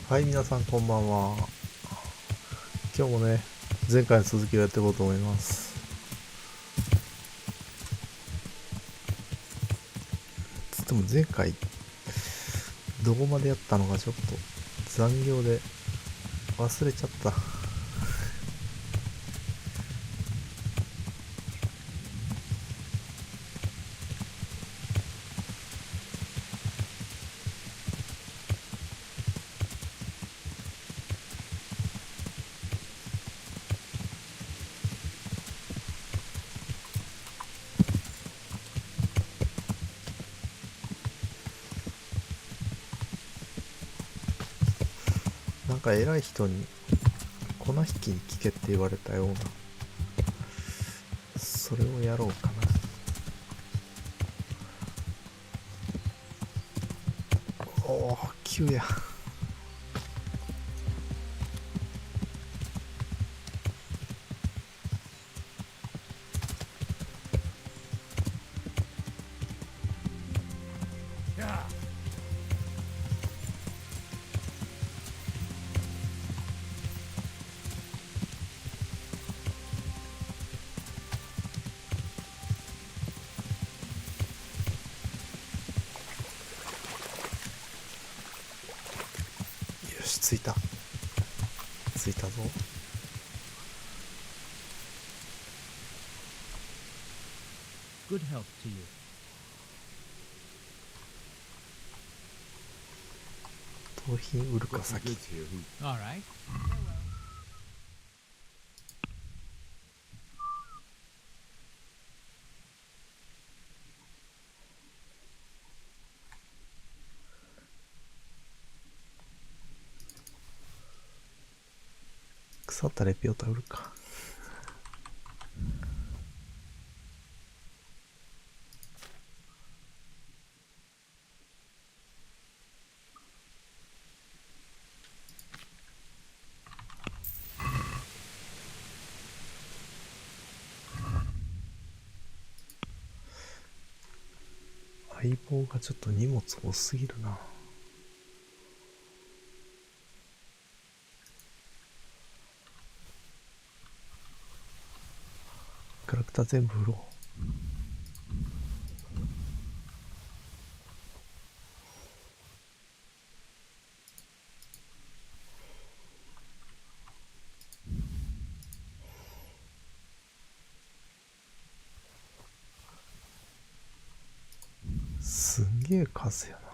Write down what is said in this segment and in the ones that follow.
はい、皆さんこんばんは。今日もね、前回の続きをやっていこうと思います。つっても前回、どこまでやったのかちょっと残業で忘れちゃった。なんか偉い人に粉引きに聞けって言われたような、それをやろうかな。おお、急や。よし、着いたぞ。Good health to you. 盗品売るか先。All right. 腐ったレピオタ売るか。相棒がちょっと荷物多すぎるな。キャラクター全部売ろう。すんげえ数やな。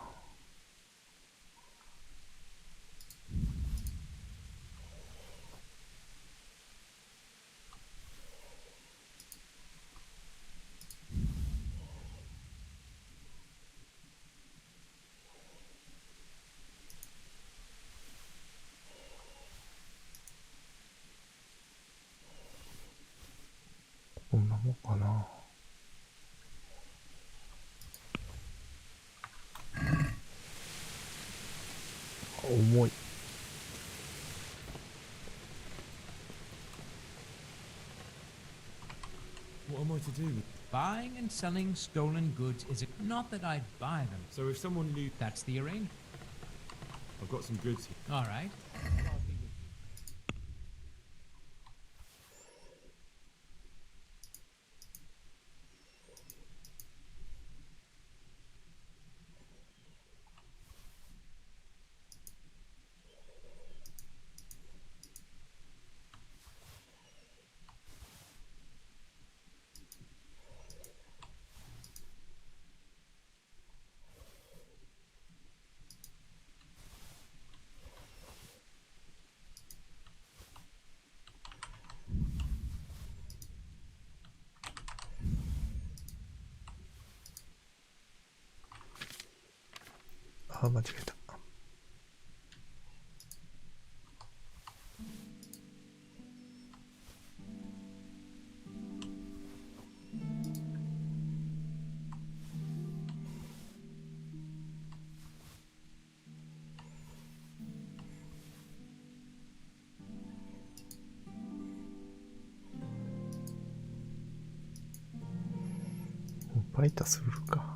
こんなもんかな。重い。What am I to do? Buying and selling stolen goods is not that I'd buy them. So if someone knew That's the arrangement. I've got some goods here. All right. あ、間違えた。バイタス売るか。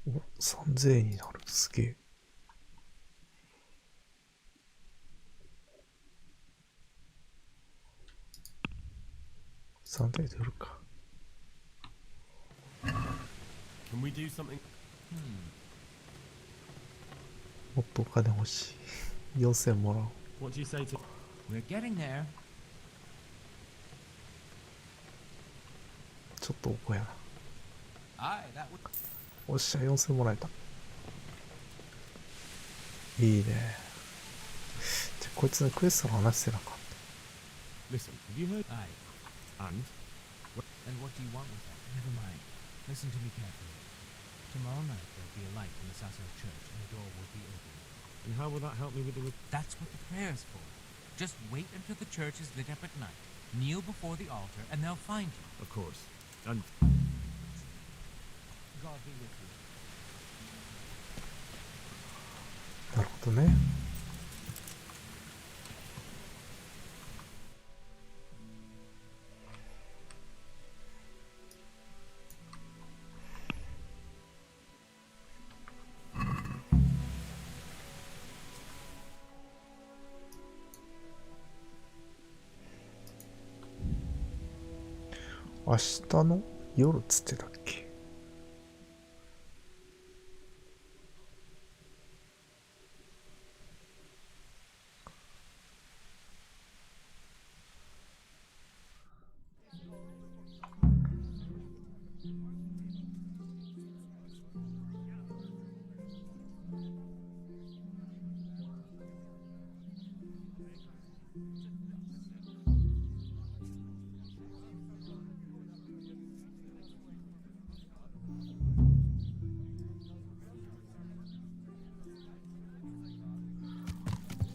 お、3000円になる。すげえ。3台で売るか。Can we do something? もっとお金欲しい。4000もらおう。What do you say to? We're getting there. ちょっとおこやな。Aye, that would. おっしゃ、4000もらえた。いいね。じゃ、こいつのクエストの話せなかっ Listen, have you heard? Aye. And And what do you want with that? Never mind. Listen to me carefully. Tomorrow night there'll be a light in the Sasso church and the door will be open. and how will that help me with the? That's what the prayer's for. Just wait until the church is lit up at night. Kneel before the altar and they'll find you. Of course. And God be with you. た。なるほどね。明日の夜っつってたっけ。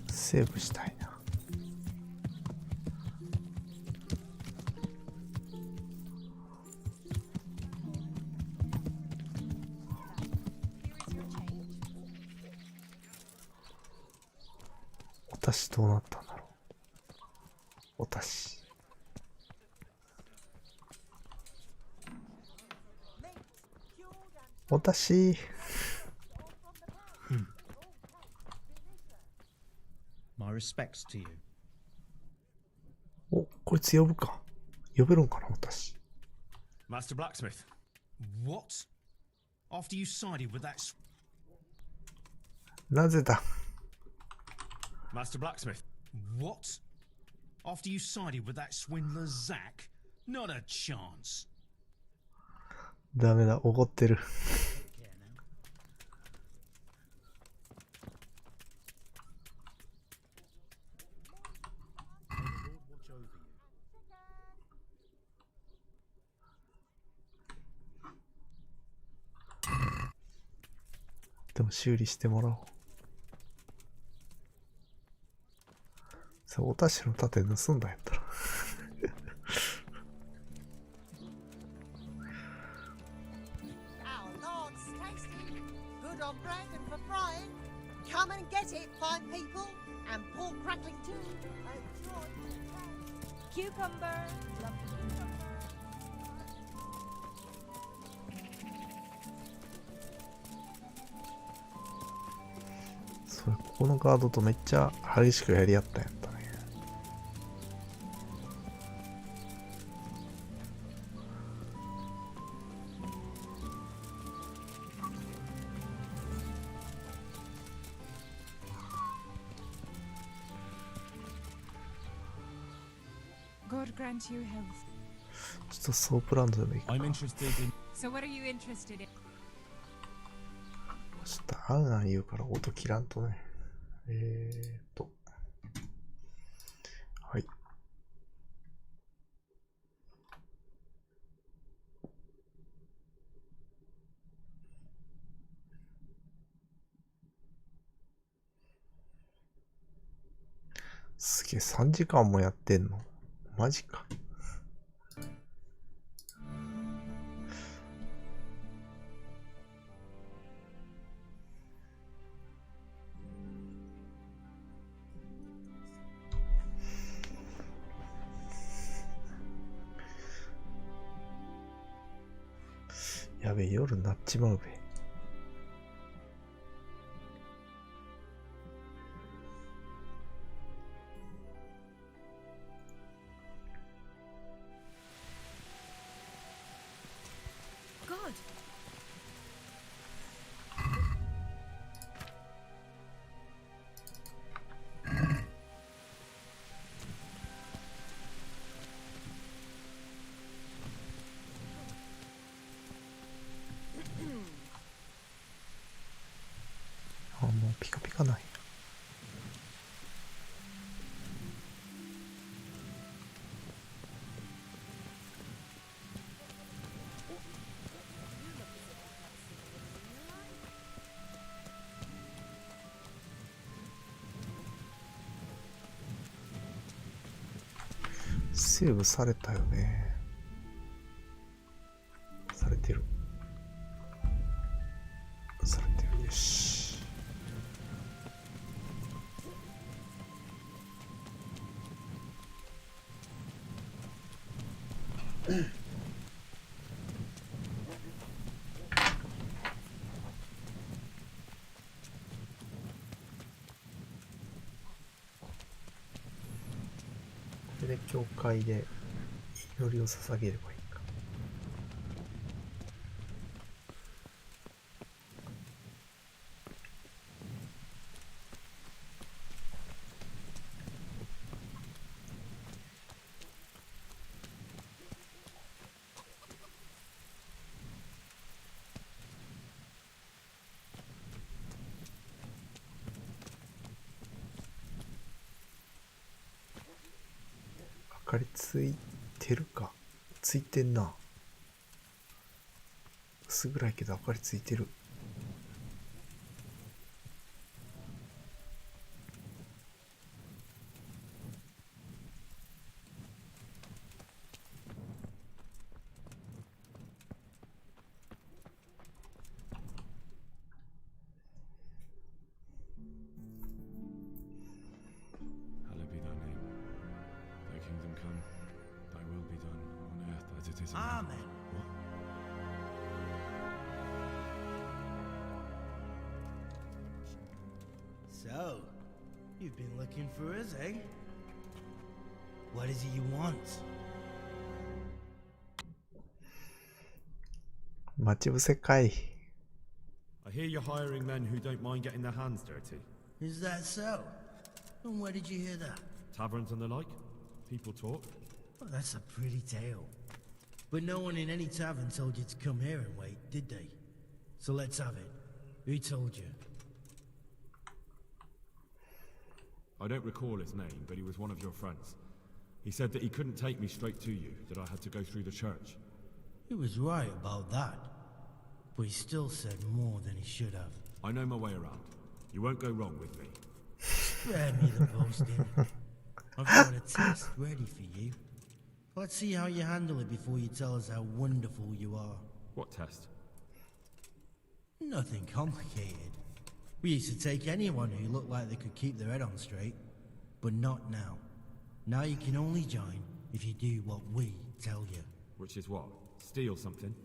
セーブしたいな。私どうなったんだろう。私。私。My respects to you. お、こいつ呼ぶか。呼べるんかな、私。Master Blacksmith. What? After you sided with that s- なぜだ。 Master Blacksmith. What? After you sided with that swindler Zack? Not a chance. ダメだ、おごってる。でも修理してもらおう。さあ、おたしの盾盗んだんやったら。Our Lord's tasty, good on bread and for frying. Come and get it, fine people, and pork crackling too. Enjoy. Cucumber. Love the cucumber. それ、ここのガードとめっちゃ激しくやり合ったんやったね。Lord grant you health. ちょっとソープランドでもいいか I'm な。 interested in. So what are you interested in? ちょっとあんあん言うから音切らんとね。はい。すげえ、3時間もやってんの？マジか。やべえ、夜になっちまうべ。God. あ、もうピカピカない。セーブされたよね。されてる。されてる。よし。これで教会で祈りを捧げればいいか。明かりついてるか。ついてんな。薄暗いけど明かりついてる。Hallowed be thy name. Thy kingdom come. Thy will be done on earth as it is in heaven. Amen. What? So, you've been looking for us, eh? What is it you want? 待ち伏せかい。 I hear you're hiring men who don't mind getting their hands dirty. Is that so? And where did you hear that? Taverns and the like. People talk. Well, that's a pretty tale. But no one in any tavern told you to come here and wait, did they? So let's have it. Who told you? I don't recall his name, but he was one of your friends. He said that he couldn't take me straight to you, that I had to go through the church. He was right about that. But he still said more than he should have. I know my way around. You won't go wrong with me. Spare me the boasting. I've got a test ready for you. Let's see how you handle it before you tell us how wonderful you are. What test? Nothing complicated. We used to take anyone who looked like they could keep their head on straight. But not now. Now you can only join if you do what we tell you. Which is what? Steal something?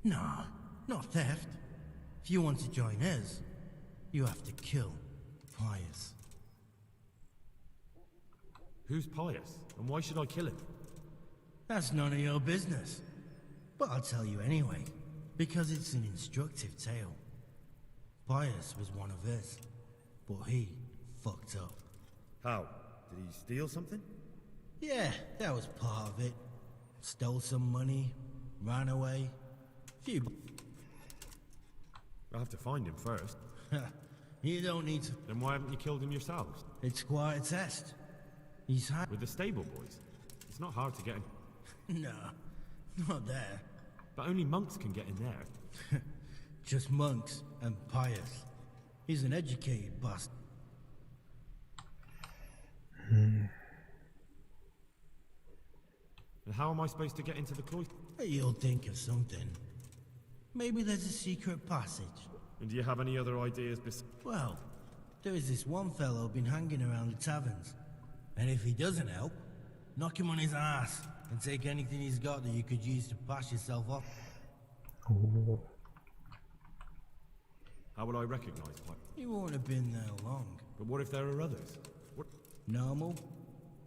Nah, not theft. If you want to join us, you have to kill Pius. Who's Pius? And why should I kill him? That's none of your business. But I'll tell you anyway, because it's an instructive tale. Pius was one of us, but he fucked up. How? Did he steal something? Yeah, that was part of it. Stole some money, ran away. Few. I have to find him first. You don't need to. Then why haven't you killed him yourselves? It's quite a test. He's hard. With the stable boys? It's not hard to get in. No, not there. But only monks can get in there. Just monks and pious. He's an educated bastard. And how am I supposed to get into the cloister? You'll think of something. Maybe there's a secret passage. And do you have any other ideas Well, there is this one fellow been hanging around the taverns. And if he doesn't help, knock him on his ass and take anything he's got that you could use to pass yourself off. Oh. How would I recognize one? He won't have been there long. But what if there are others? What? Normal?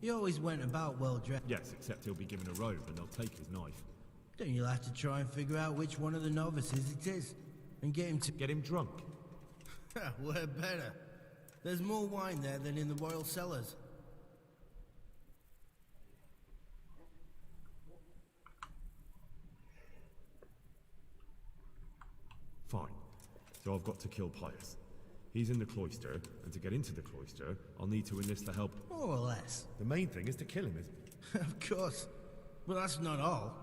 He always went about well dressed. Yes, except he'll be given a robe and they'll take his knife. Then you'll have to try and figure out which one of the novices it is. And get him to... Get him drunk. We're better. There's more wine there than in the royal cellars. Fine. So I've got to kill Pius. He's in the cloister, and to get into the cloister, I'll need to enlist the help. More or less. The main thing is to kill him, isn't it? Of course. But that's not all.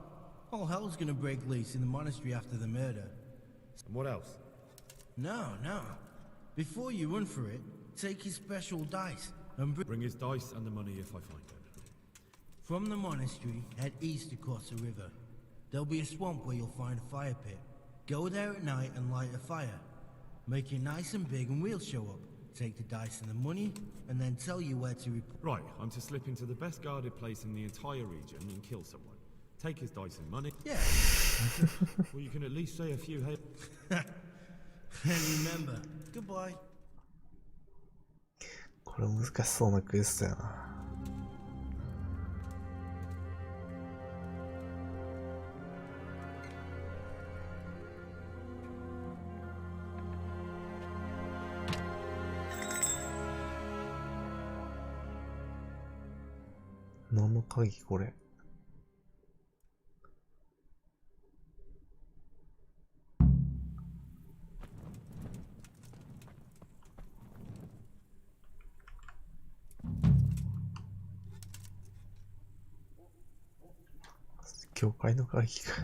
All hell's gonna break loose in the monastery after the murder. And what else? No. Before you run for it, take his special dice and Bring his dice and the money if I find them. from the monastery, head east across the river. There'll be a swamp where you'll find a fire pit. Go there at night and light a fire. Make it nice and big and we'll show up. Take the dice and the money, and then tell you where to report. Right, I'm to slip into the best guarded place in the entire region and kill someone. Take his dice and money. Yeah. Well, you can at least say a few hey. And remember, goodbye. これ難しそうなクエストやな。何の鍵これ。教会の鍵か。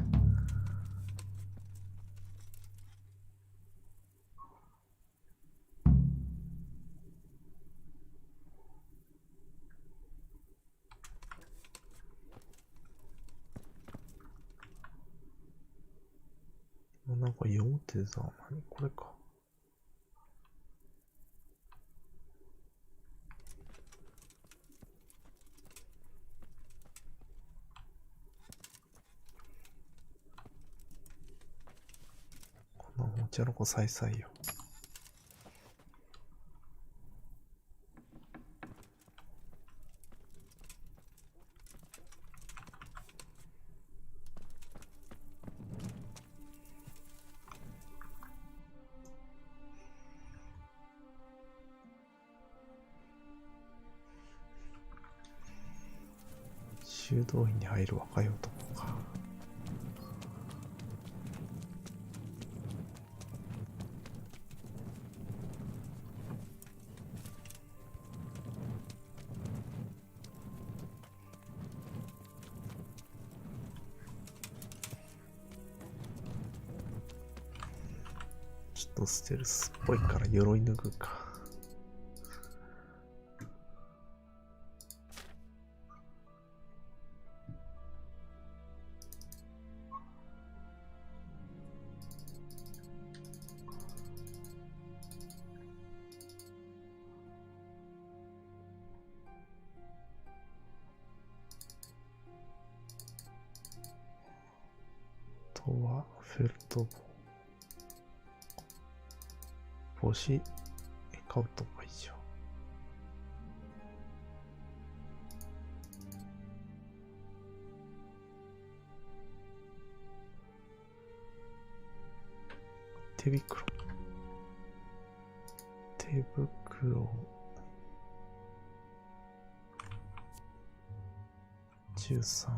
なんか読むってさ、何これか。このお茶の子さいさいよ。修道院に入る若い男か。ちょっとステルスっぽいから鎧脱ぐか。あとはフェルト帽子買うとか以上。手袋。手袋。13。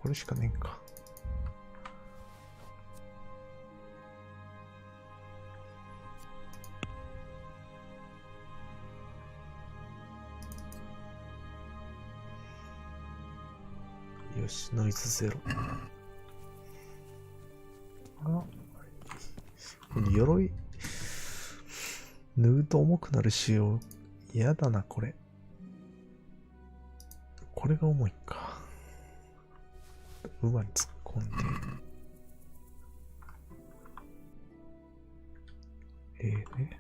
これしかねえか。よし、ノイズゼロ。あ、この鎧縫うと重くなる仕様。嫌だな、これ。これが重いか。馬に突っ込んで。ね。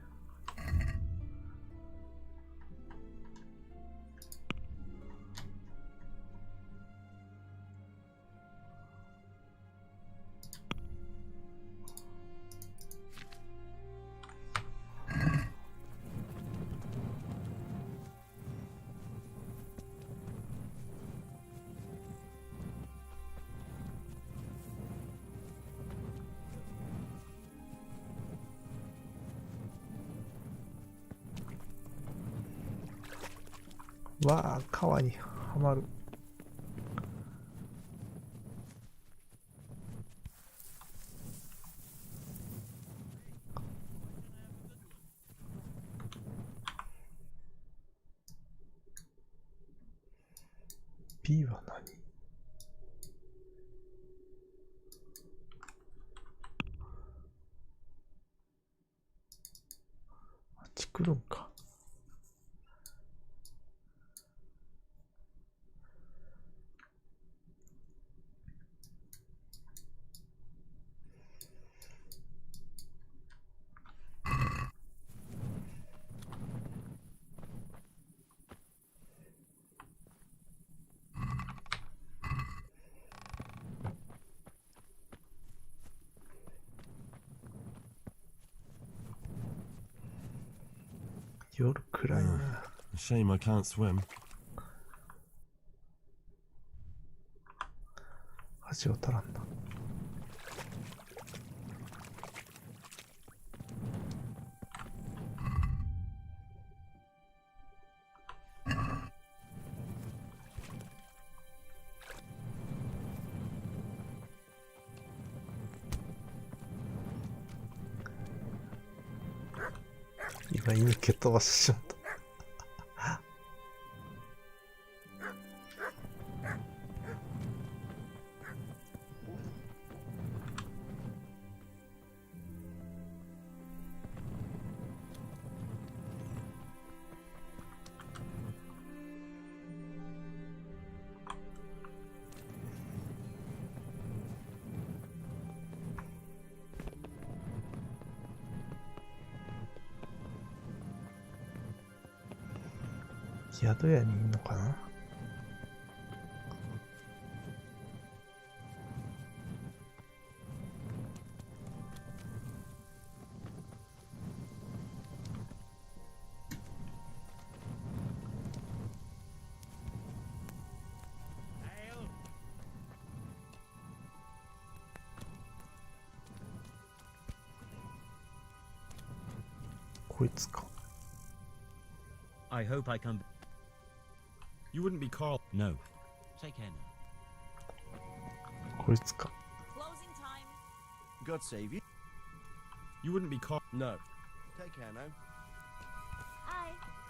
わあ、川にはまる。B は何？あっち来るんか。夜暗いな。A shame I can't swim. 橋渡らんな。今犬蹴っ飛ばしてしまった。宿屋にいんのかな。こいつか。 I hope I come. You wouldn't be called. No. Take care now. こいつか。 Closing time. God save you. You wouldn't be called. No. Take care now.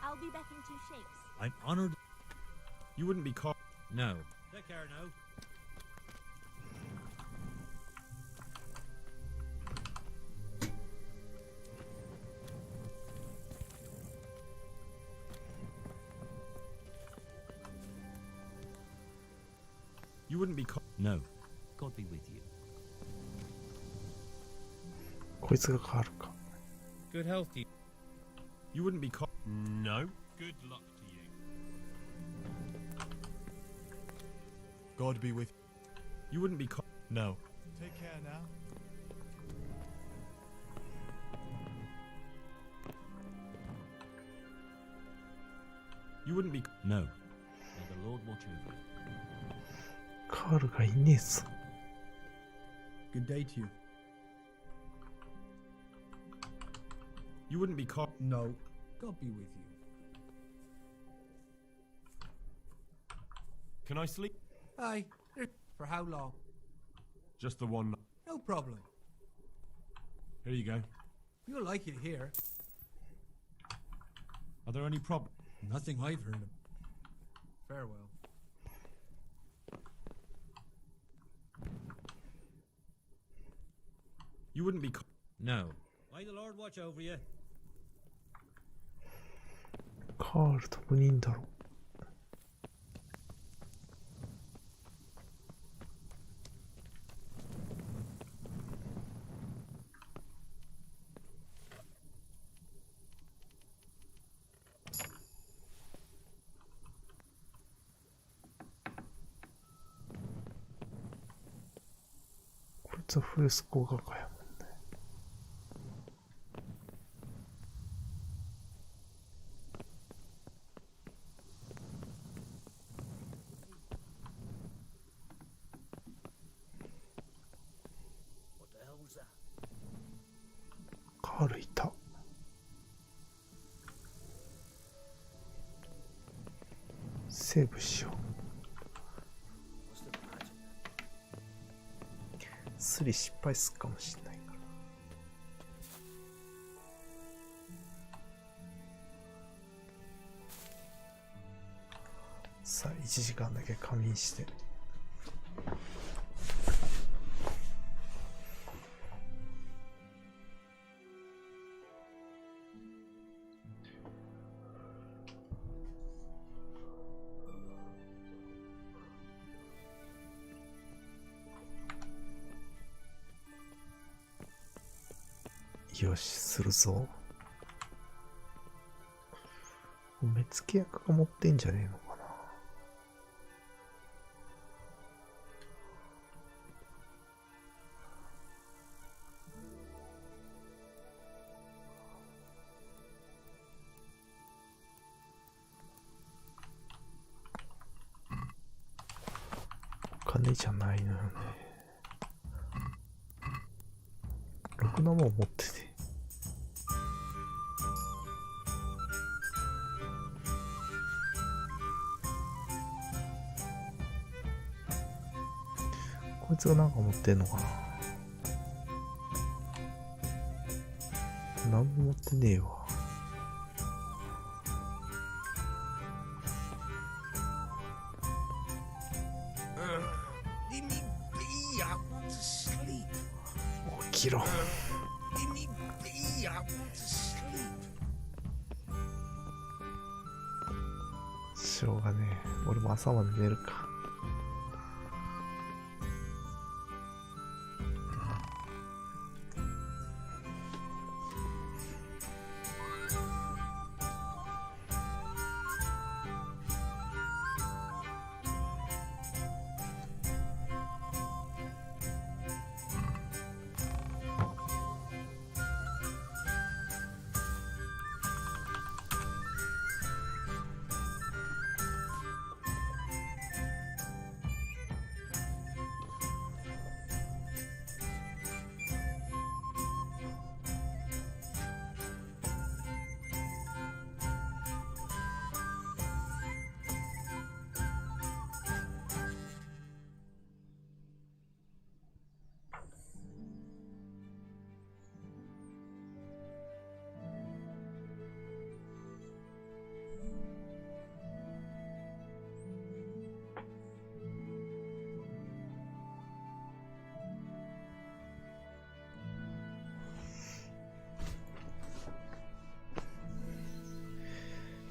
I'll be back in 2 shakes. I'm honored. You wouldn't be called. No. Take care now. You wouldn't be called. No. God be with you. こいつが変わるか。 Good health to you. You wouldn't be called. No. Good luck to you. God be with You wouldn't be called. No. Take care now. You wouldn't be. No. May the Lord watch over you. カールがいねえぞ。 Good day to you. You wouldn't be called. No. God be with you. Can I sleep? Aye. For how long? Just the one. No problem. Here you go. You'll like it here. Are there any problems? Nothing I've heard of. Farewell. You wouldn't be. No. May the Lord watch over you. カールどこにいんだろう。こいつはフレスコ画家やもんね。カールいた。セーブしよう。スリ失敗すっかもしんないから。さあ1時間だけ仮眠して。よし、するぞ。目付け役が持ってんじゃねえのかな。金じゃないのよね。ろくなもん持ってて。こいつがなんか持ってんのかな。何も持ってねえわ。起きろ。しょうがねえ。俺も朝まで寝るか。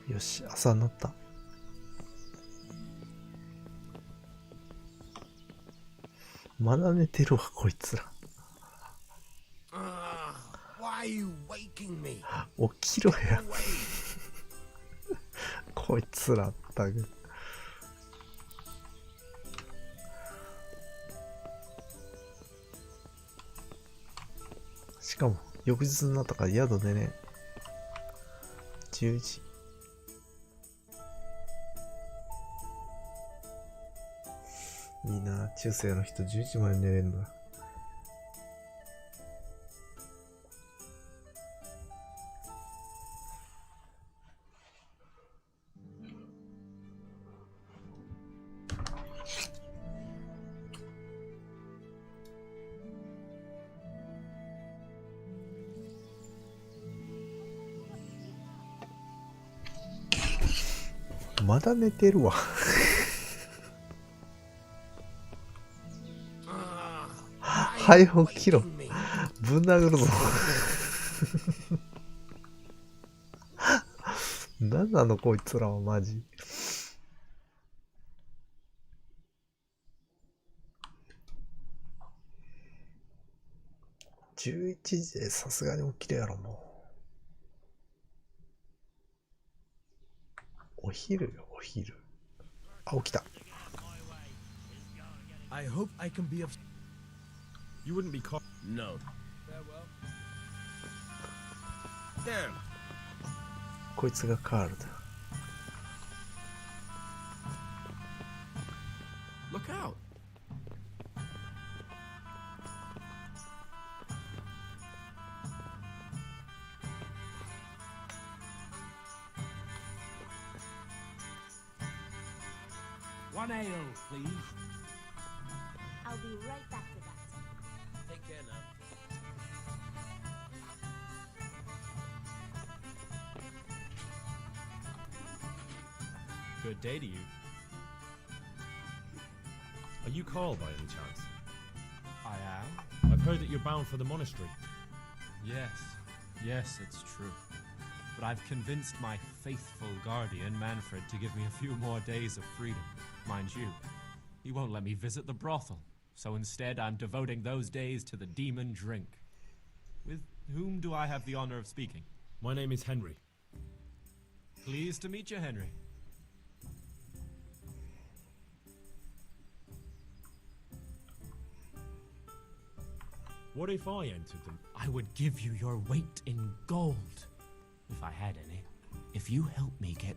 よし、朝になった。まだ寝てるわ、こいつら。起きろや。こいつらったく。しかも、翌日になったから宿でね。10時。いいな、中世の人10時まで寝れるんだ。まだ寝てるわ。はい起きろ。ぶん殴るぞ。なんなのこいつらはマジ。11時でさすがに起きるやろもう。お昼よお昼。あ、起きた。I hope I can be of... You wouldn't be caught. No. Farewell. Damn. こいつがカールだ。Look out. One ale, please. I'll be right back with that. Take care now. Good day to you. Are you Carl by any chance? I am? I've heard that you're bound for the monastery. Yes, it's true. But I've convinced my faithful guardian, Manfred, to give me a few more days of freedom. Mind you, he won't let me visit the brothel. So instead, I'm devoting those days to the demon drink. With whom do I have the honor of speaking? My name is Henry. Pleased to meet you, Henry. What if I entered them? I would give you your weight in gold, if I had any. If you help me get...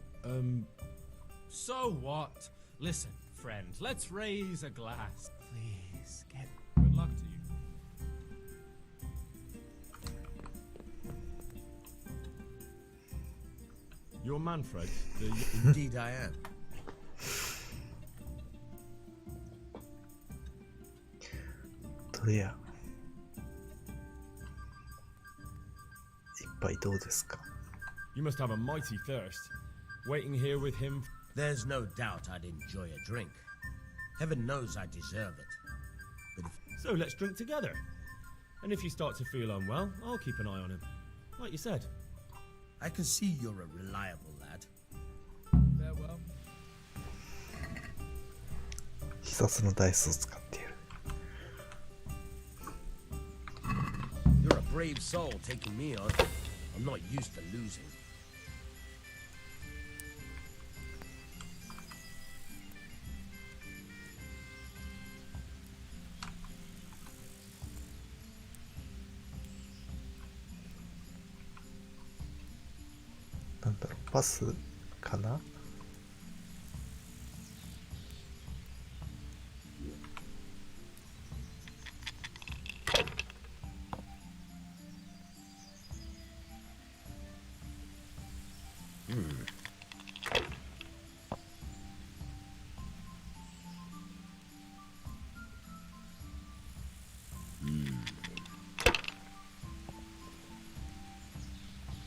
So what? Listen, friend, let's raise a glass. Please, get... Good luck to you. You're Manfred, the... Indeed I am. どれや。一杯どうですか。 You must have a mighty thirst. Waiting here with him... There's no doubt I'd enjoy a drink. Heaven knows I deserve it. But if... So let's drink together. And if you start to feel unwell, I'll keep an eye on him. Like you said. I can see you're a reliable lad. Farewell. 必殺のダイスを使っている。 You're a brave soul taking me on. I'm not used to losing. What? なんだろう、パスかな。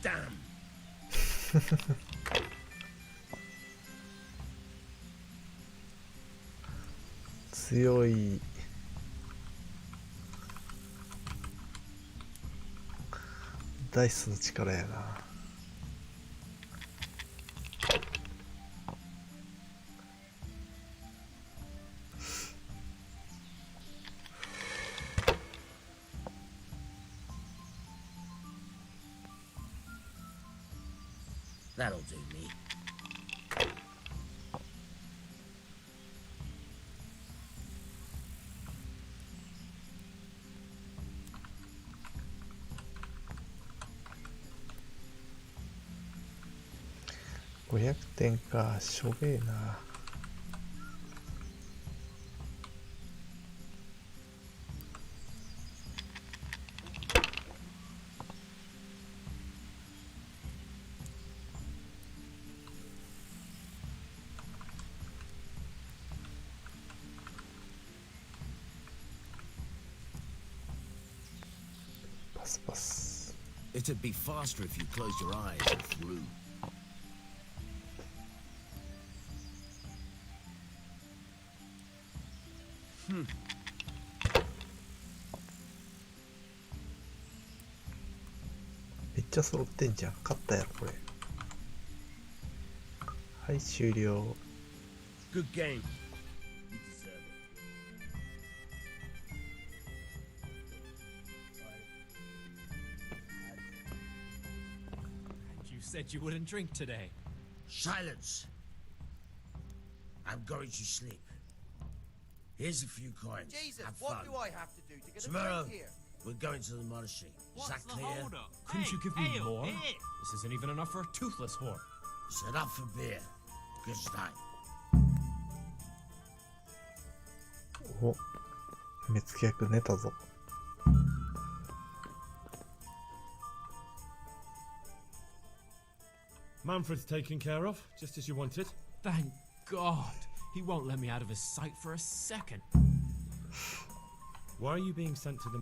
Damn. 強い。ダイスの力やな。That'll do me. $500点か、しょべえな。パスパス。It'd be faster if you closed your eyes and threw. めっちゃ揃ってんじゃん。勝ったやろこれ。はい終了。 Good game. You deserve it. You said you wouldn't drink today. Silence. I'm going to sleep. Here's a few coins. Jesus, Have what fun. do I have to do to get a Tomorrow, drink here? we're going to the monastery. Is that clear? Couldn't you give me more? This isn't even enough for a toothless whore. Set up for beer. Good night. お、目付け役寝たぞ。Manfred's taken care of, just as you wanted. Thank God. He won't let me out of his sight for a second. Why are you being sent to the...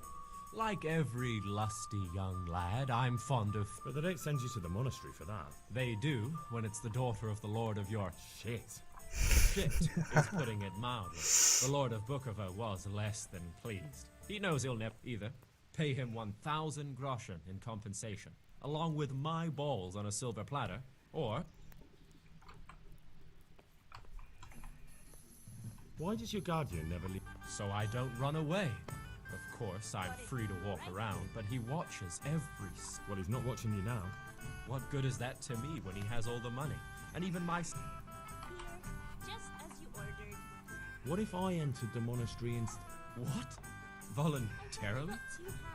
Like every lusty young lad, I'm fond of... But they don't send you to the monastery for that. They do, when it's the daughter of the Lord of York. Shit. Shit is putting it mildly. The Lord of Bukova was less than pleased. He knows he'll never either pay him 1,000 groschen in compensation, along with my balls on a silver platter, or... Why does your guardian never leave? So I don't run away. Of course, I'm free to walk around, but he watches every... Well, he's not watching you now. What good is that to me when he has all the money? And even my... Here, just as you ordered. What if I entered the monastery instead? What? Voluntarily?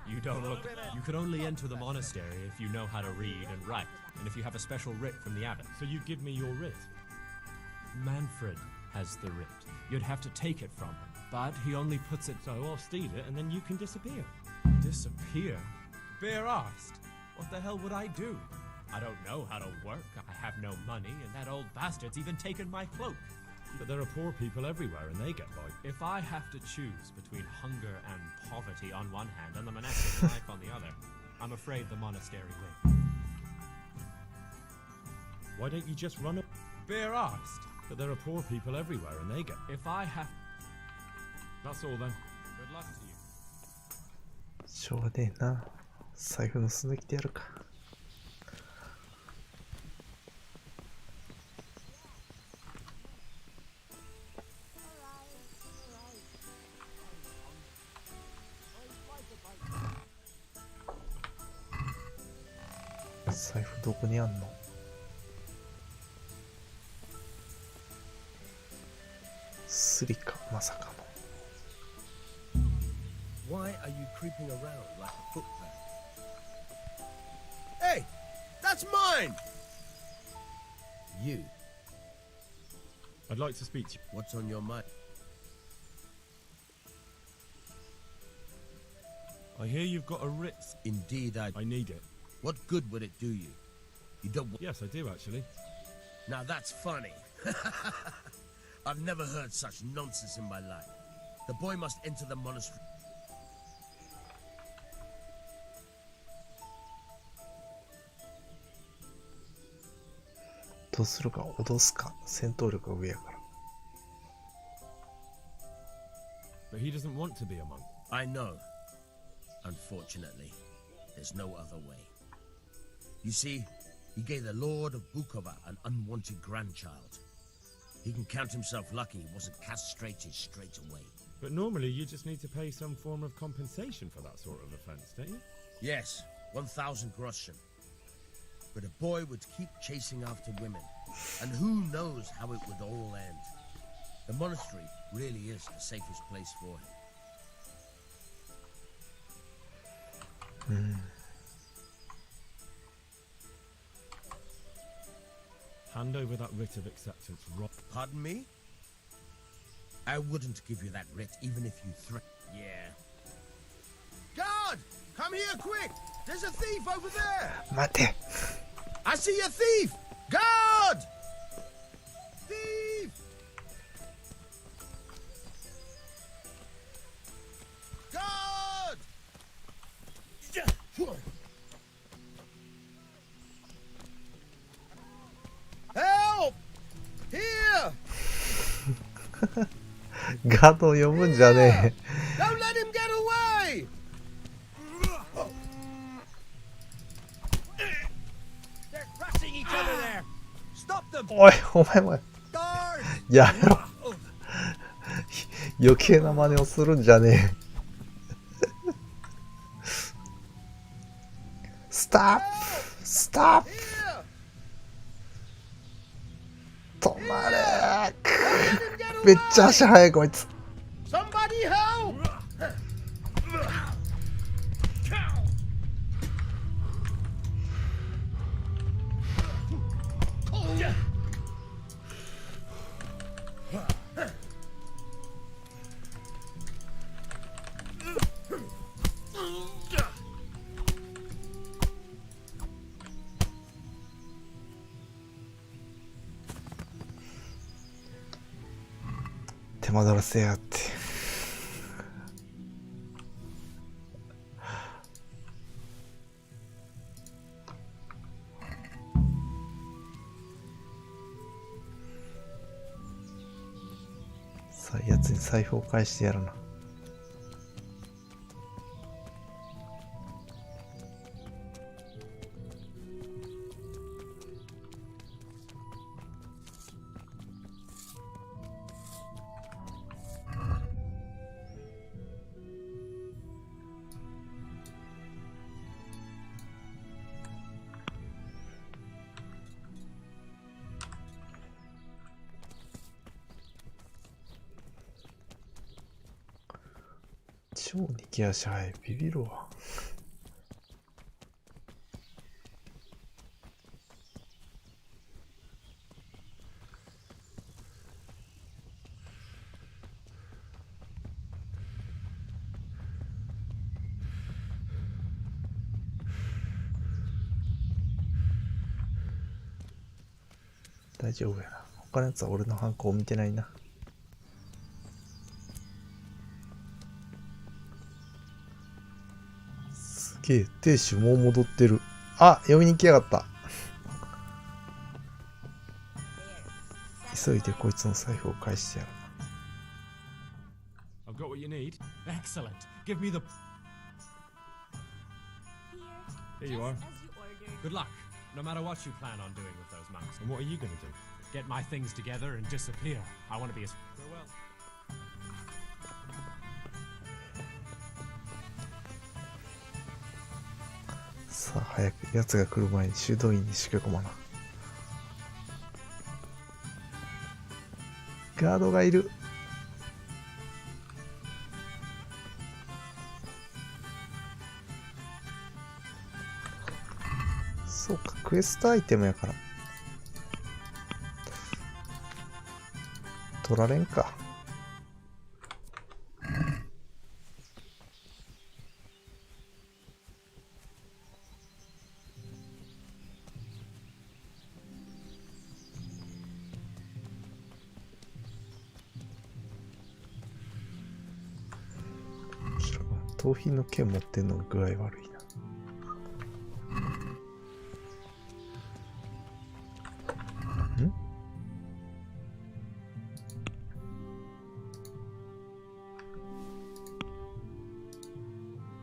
You don't look... You could only enter the monastery if you know how to read and write, and if you have a special writ from the abbot. So you give me your writ? Manfred has the writ. You'd have to take it from him, but he only puts it... So I'll steal it and then you can disappear. Disappear? Bare arsed. What the hell would I do? I don't know how to work, I have no money, and that old bastard's even taken my cloak. But there are poor people everywhere and they get by. If I have to choose between hunger and poverty on one hand and the monastic life on the other, I'm afraid the monastery wins. Why don't you just run up? Bare arsed. But there are poor people everywhere and they get... If I have... That's all then. Good luck to you. しょうがねえな。財布盗んできてやるか。財布どこにあんの？スリか、まさかの。Why are you creeping around like a footpad? Hey! That's mine! You. I'd like to speak to you. What's on your mind? I hear you've got a writ. Indeed, I need it. What good would it do you? You don't... Yes, I do actually. Now that's funny. I've never heard such nonsense in my life. The boy must enter the monastery. What どうするか、脅すか、戦闘力が上やから。But he doesn't want to be a monk. I know. Unfortunately, there's no other way. You see, he gave the Lord of Bukova an unwanted grandchild. He can count himself lucky he wasn't castrated straight away. But normally you just need to pay some form of compensation for that sort of offense, don't you? Yes, 1,000 groschen. But a boy would keep chasing after women, and who knows how it would all end. The monastery really is the safest place for him. Hand over that writ of acceptance, Rob. Pardon me? I wouldn't give you that writ even if you threat. Yeah. Guard! Come here quick! There's a thief over there! 待て! I see a thief! Guard! Thief! Guard! Help! Here! ガードを呼ぶんじゃね Don't let him get away! They're crushing each other there. Stop them. え。おい、お前もやめろ。余計な真似をするんじゃねえ。スタップスタップ止まれー。めっちゃ足速いこいつ。Somebody help! .手間取らせやがって。さあ、やつに財布を返してやるな。超にぎ足早い。ビビるわ。大丈夫やな。他のやつは俺の犯行を見てないな。すげえ、亭主もう戻ってる。あ、読みに来やがった。急いでこいつの財布を返してやる。I've got what you need. Excellent. Give me the. Here you are. Good luck, no matter what you plan on doing with those monks. And what are you going to do? Get my things together and disappear. I want to be as. Farewell. さあ、早く奴が来る前に修道院に仕掛け込まな。ガードがいる。そうか、クエストアイテムやから取られんか。盗品の剣持ってんの具合悪いな。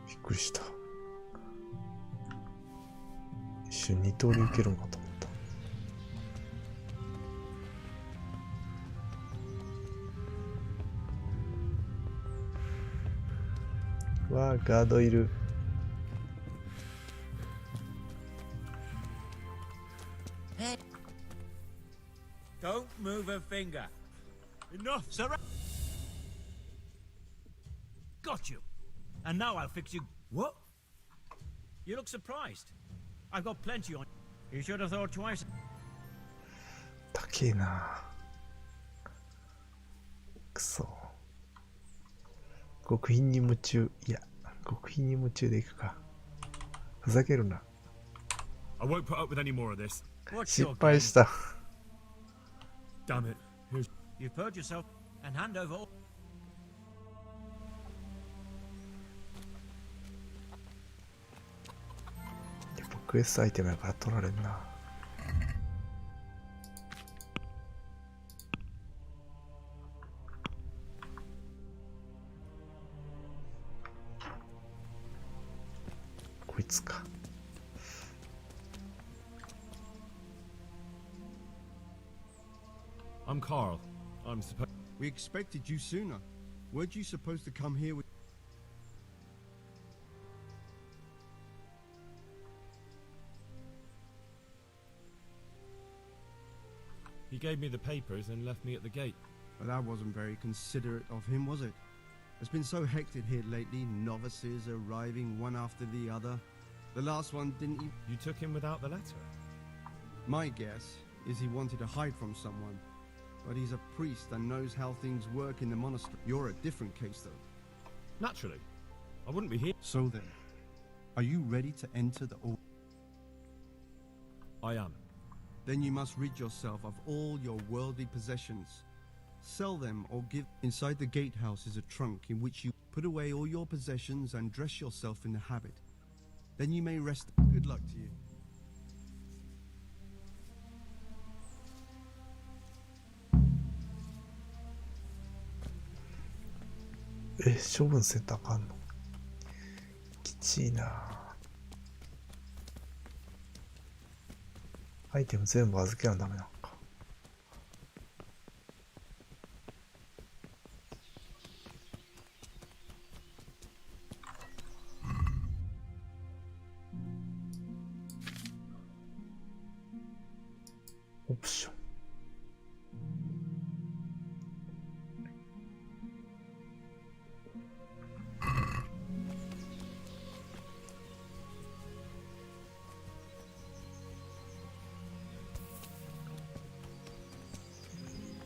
びっくりした。一瞬二刀流いけるんかと思った。わあ、ガードいる。Don't move a finger. Enough, sir. Got you. And now I'll fix you. What? You look surprised. I've got plenty on. You should have thought twice. 高えな。くそ。極貧に夢中。いや、極貧に夢中でいくか。ふざけるな。I won't put up with any more of this. 失敗した。Damn it. Here's... You purge yourself and hand over all. やっぱクエストアイテムやから取られんな。こいつか。I'm Carl. I'm supposed. We expected you sooner. Weren't you supposed to come here with... He gave me the papers and left me at the gate. Well, that wasn't very considerate of him, was it? It's been so hectic here lately, novices arriving one after the other. The last one didn't even... You took him without the letter? My guess is he wanted to hide from someone. But he's a priest and knows how things work in the monastery. You're a different case, though. Naturally. I wouldn't be here. So then, are you ready to enter the order? I am. Then you must rid yourself of all your worldly possessions. Sell them or give... Inside the gatehouse is a trunk in which you put away all your possessions and dress yourself in the habit. Then you may rest... Good luck to you. 処分せんとあかんの。きちいな。アイテム全部預けなダメなのか。オプション。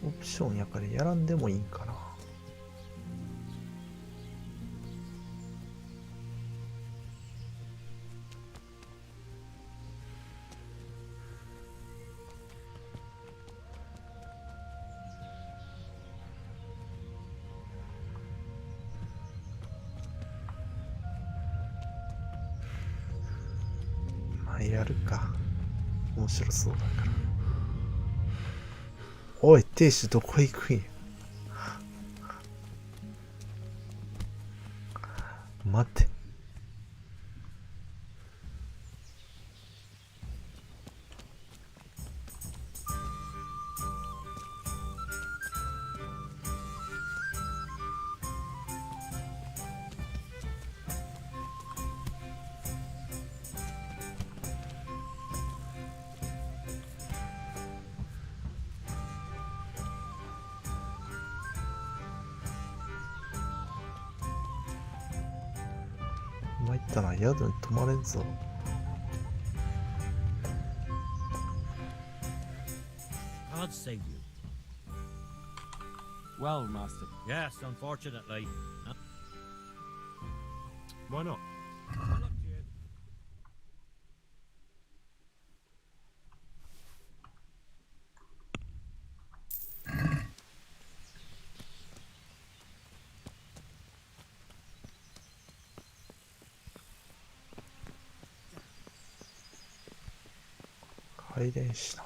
オプションやからやらんでもいいんかな。まあやるか。面白そうだから。おい、亭主どこ行くんや。待て。参ったな、宿に泊まれんぞ。I'd save you. Well, Master. Yes, unfortunately. Why not? 入れんしな。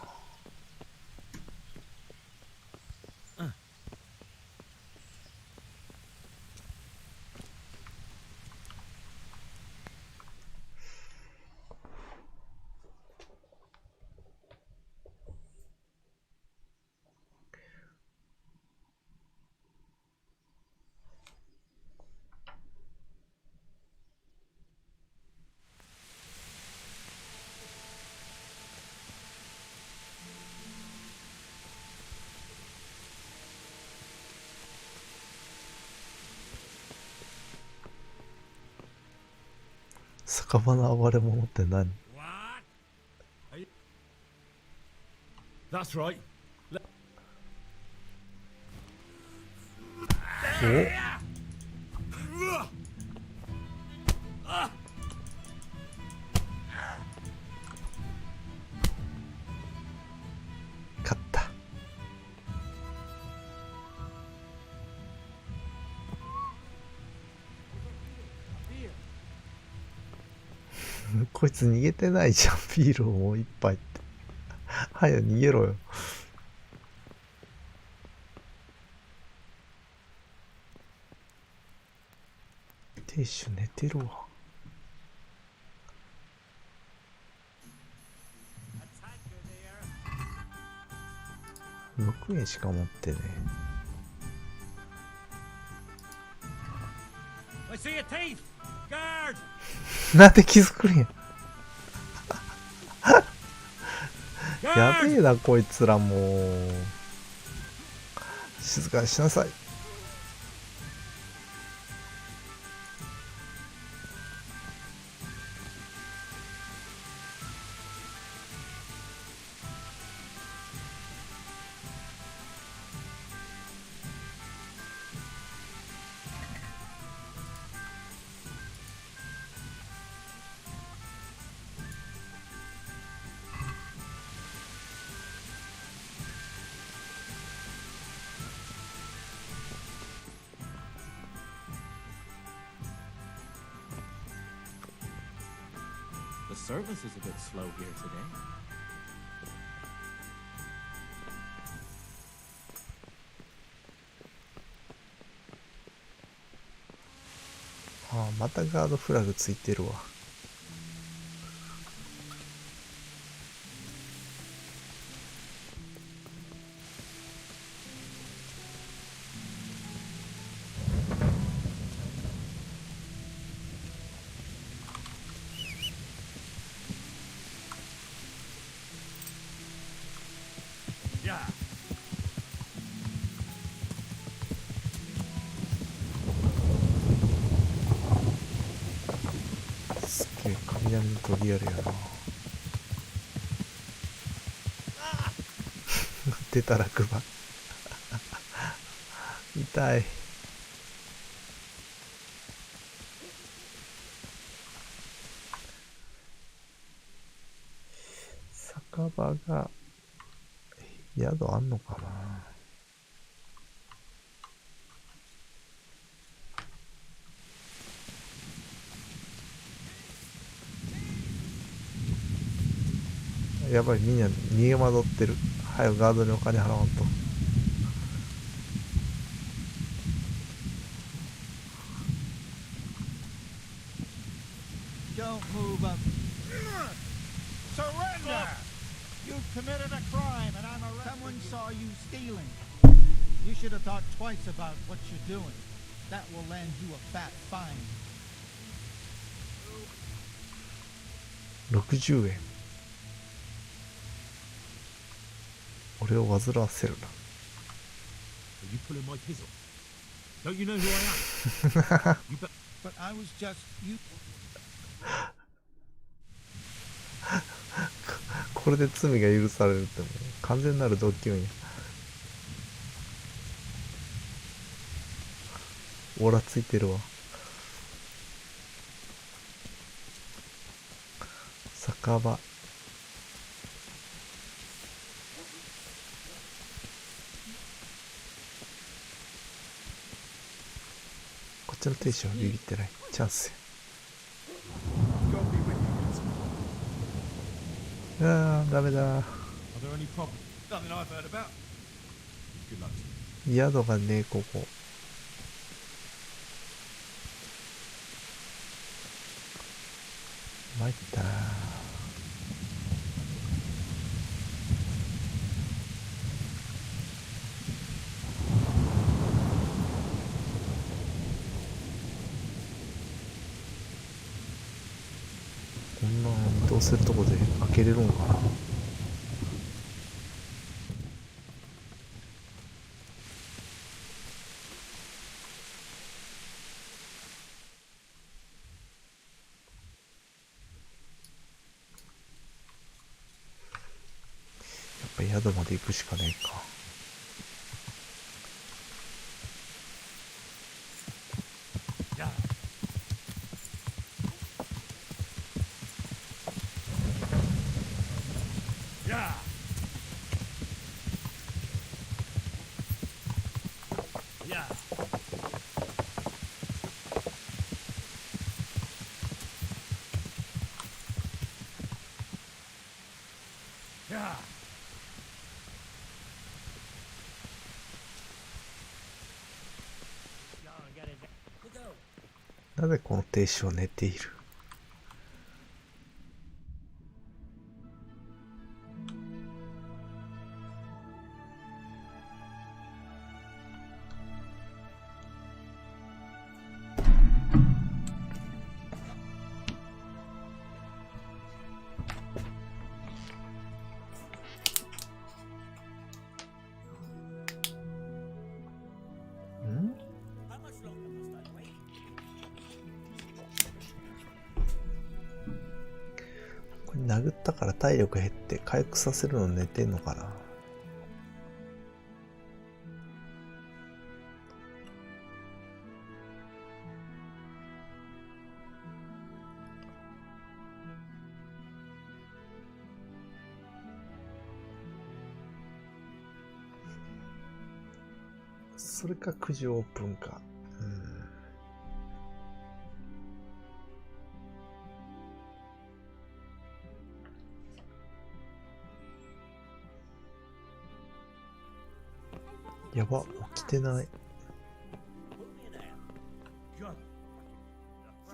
酒場の暴れ者って何？ That's right. 勝った。こいつ逃げてないじゃん。ビールをもう一杯って。はや逃げろよ。亭主寝てるわ。100円しか持ってね。I see a thief! Guard! なんで気づくんや。やべえなこいつらもう。静かにしなさい。The service is a bit slow here today. ああ、またガードフラグついてるわ。すっげえ雷の鳥やるやな。出たらくば。痛い。酒場が宿あんのかな。やばい、みんな逃げ惑ってる。早くガードにお金払わんと。Don't move up. Surrender! You've committed a crime and I'm arresting Someone saw you stealing. You should have thought twice about what you're doing. That will land you a fat fine. 60円。俺を煩わせるな。Are you pulling my pizzle? Don't you know who I am? You But I was just you. これで罪が許されるってもう完全なるドッキリや。オーラついてるわ。酒場。こっちの亭主はビビってない。チャンスや。ああ、ダメだ。宿がねえ、ここ。参ったな。こんな移動するとこで開けれるのかな。やっぱ宿まで行くしかねえか。なぜこの亭主は寝ている。殴ったから体力減って回復させるの寝てんのかな。それか9時オープンか。やば、起きてない。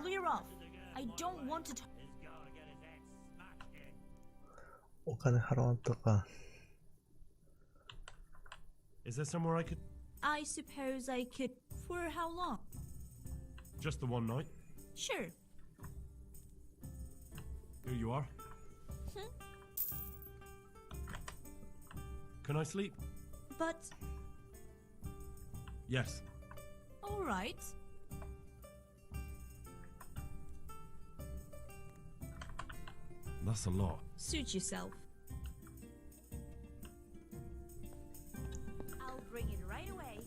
Clear off. I don't want to talk. お金払わんとか。Is there somewhere I could... I suppose I could. For how long? Just the one night? Sure. Here you are. Can I sleep? But... Yes. All right. That's a lot. Suit yourself. I'll bring it right away.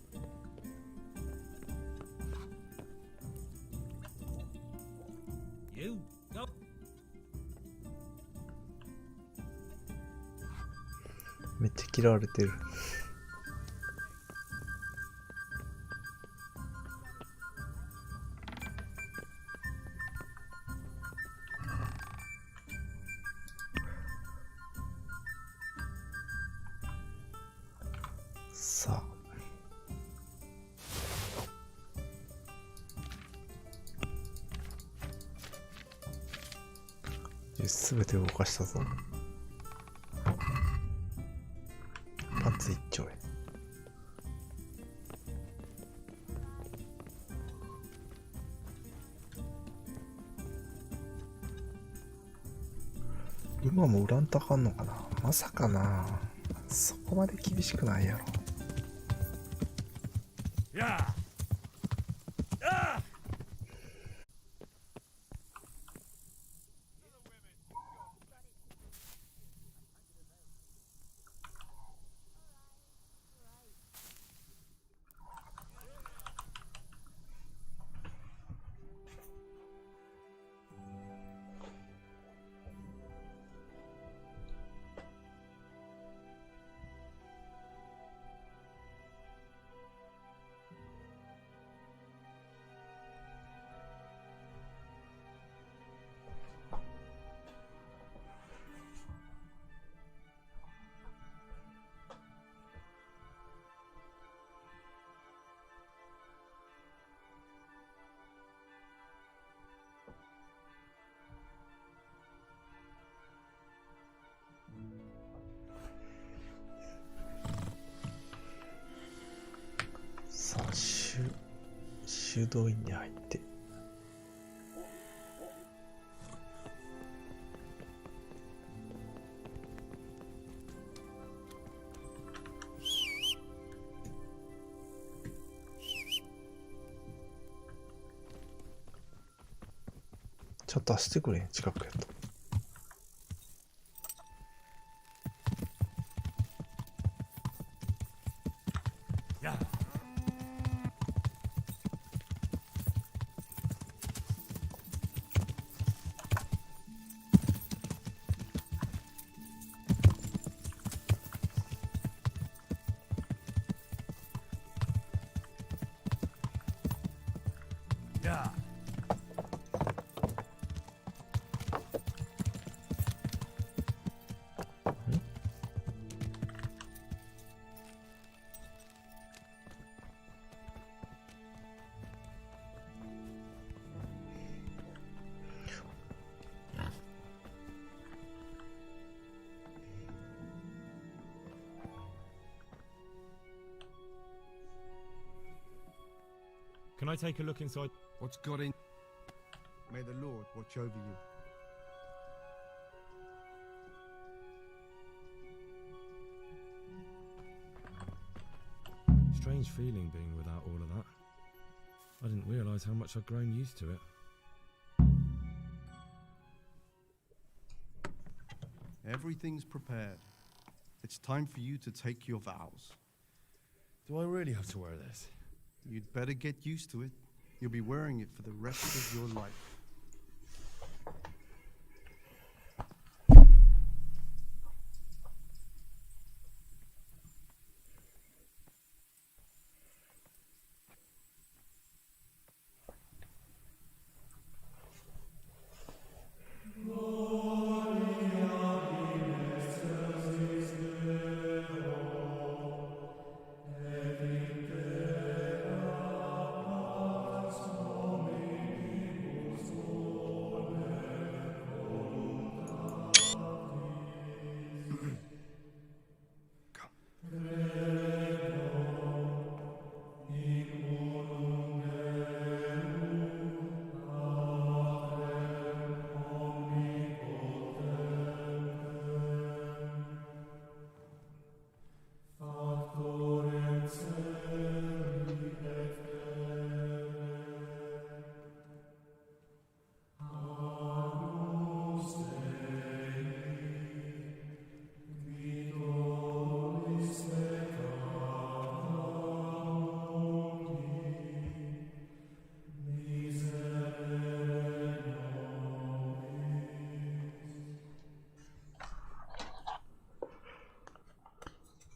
You go. めっちゃ嫌われてる。さあ。すべて動かしたぞ。パンツ一丁へ。今も売らんとあかんのかな。まさかな。そこまで厳しくないやろ。さあ、修道院に入って。ちょっと走ってくれ、近くやと。Can I take a look inside? What's got in? May the Lord watch over you. Strange feeling being without all of that. I didn't realise how much I'd grown used to it. Everything's prepared. It's time for you to take your vows. Do I really have to wear this? You'd better get used to it. You'll be wearing it for the rest of your life.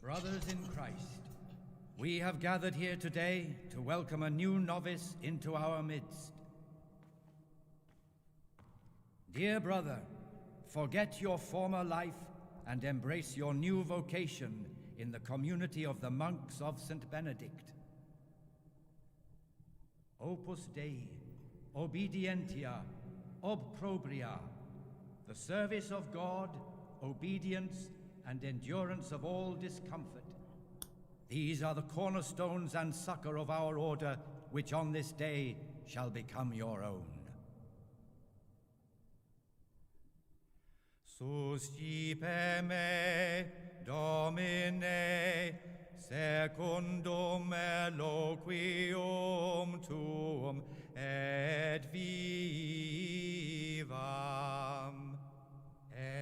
Brothers in Christ, we have gathered here today to welcome a new novice into our midst. Dear brother, forget your former life and embrace your new vocation in the community of the monks of St. Benedict. Opus Dei, obedientia, obprobria, the service of God, obedience, and endurance of all discomfort. These are the cornerstones and succor of our order, which on this day shall become your own. Suscipe me, Domine, secundum eloquium tuum, et vivam.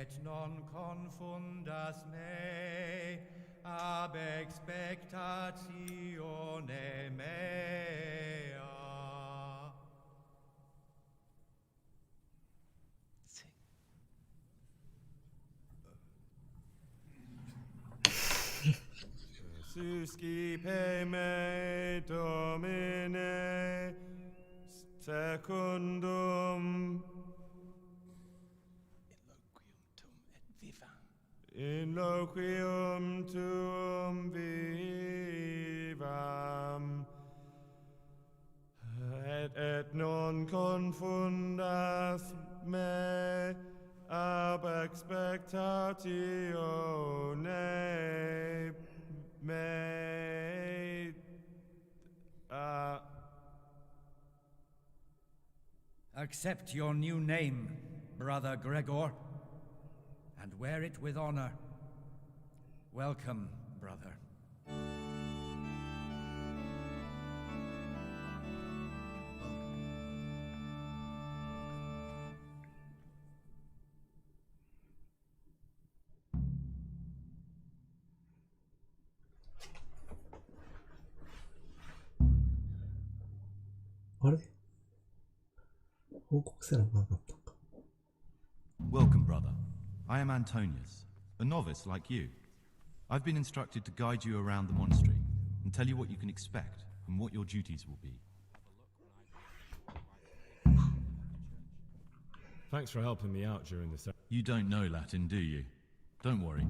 Et non confundas me ab expectatione mea. Suscipe me, Domine, secundum in loquium tuum vivam, et non confundas me ab expectatione mea. Accept your new name, Brother Gregor, and wear it with honor. Welcome, brother. Welcome, brother. I am Antonius, a novice like you. I've been instructed to guide you around the monastery and tell you what you can expect and what your duties will be. Thanks for helping me out during the You don't know Latin, do you? Don't worry.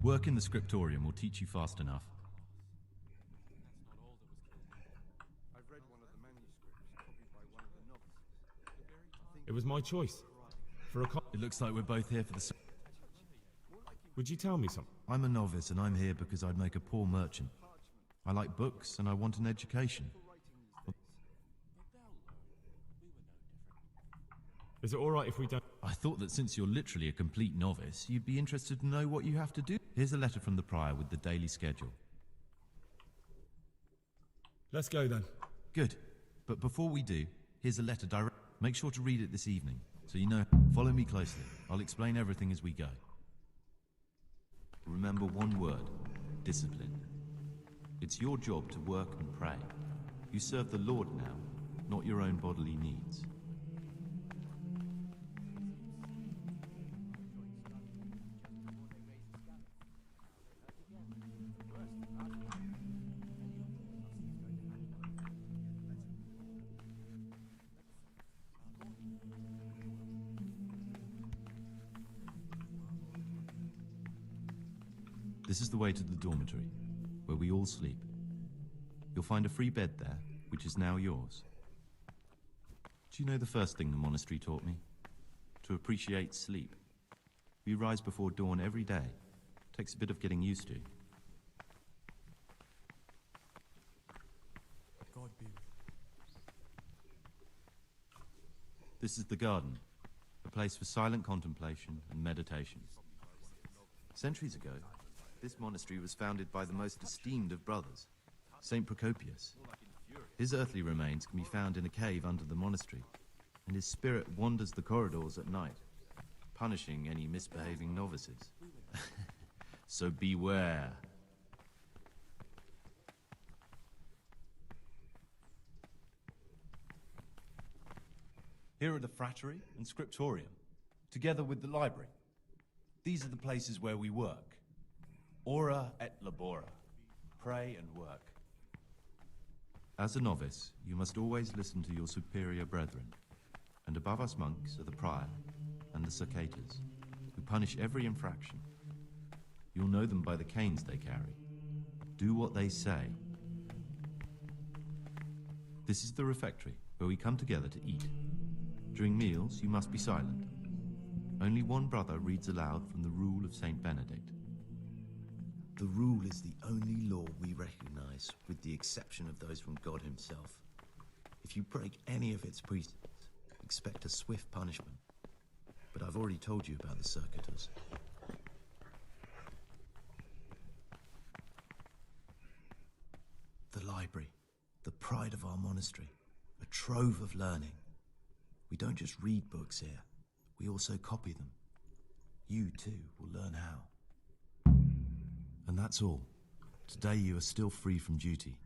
Work in the scriptorium will teach you fast enough. I've read one of the manuscripts copied by one of the novices. It was my choice. It looks like we're both here for the same. Would you tell me something? I'm a novice and I'm here because I'd make a poor merchant. I like books and I want an education. Is it alright if we don't? I thought that since you're literally a complete novice, you'd be interested to know what you have to do. Here's a letter from the prior with the daily schedule. Let's go then. Good. But before we do, here's a letter direct. Make sure to read it this evening, so you know. Follow me closely. I'll explain everything as we go. Remember one word: discipline. It's your job to work and pray. You serve the Lord now, not your own bodily needs. This is the way to the dormitory, where we all sleep. You'll find a free bed there, which is now yours. Do you know the first thing the monastery taught me? To appreciate sleep. We rise before dawn every day. Takes a bit of getting used to. God be with This is the garden, a place for silent contemplation and meditation. Centuries ago, this monastery was founded by the most esteemed of brothers, Saint Procopius. His earthly remains can be found in a cave under the monastery, and his spirit wanders the corridors at night, punishing any misbehaving novices. So beware. Here are the frattery and scriptorium, together with the library. These are the places where we work. Ora et labora. Pray and work. As a novice, you must always listen to your superior brethren. And above us monks are the prior and the circators, who punish every infraction. You'll know them by the canes they carry. Do what they say. This is the refectory, where we come together to eat. During meals, you must be silent. Only one brother reads aloud from the Rule of Saint Benedict. The rule is the only law we recognize, with the exception of those from God himself. If you break any of its precepts, expect a swift punishment. But I've already told you about the circuitous. The library, the pride of our monastery, a trove of learning. We don't just read books here, we also copy them. You too will learn how. And that's all. Today you are still free from duty,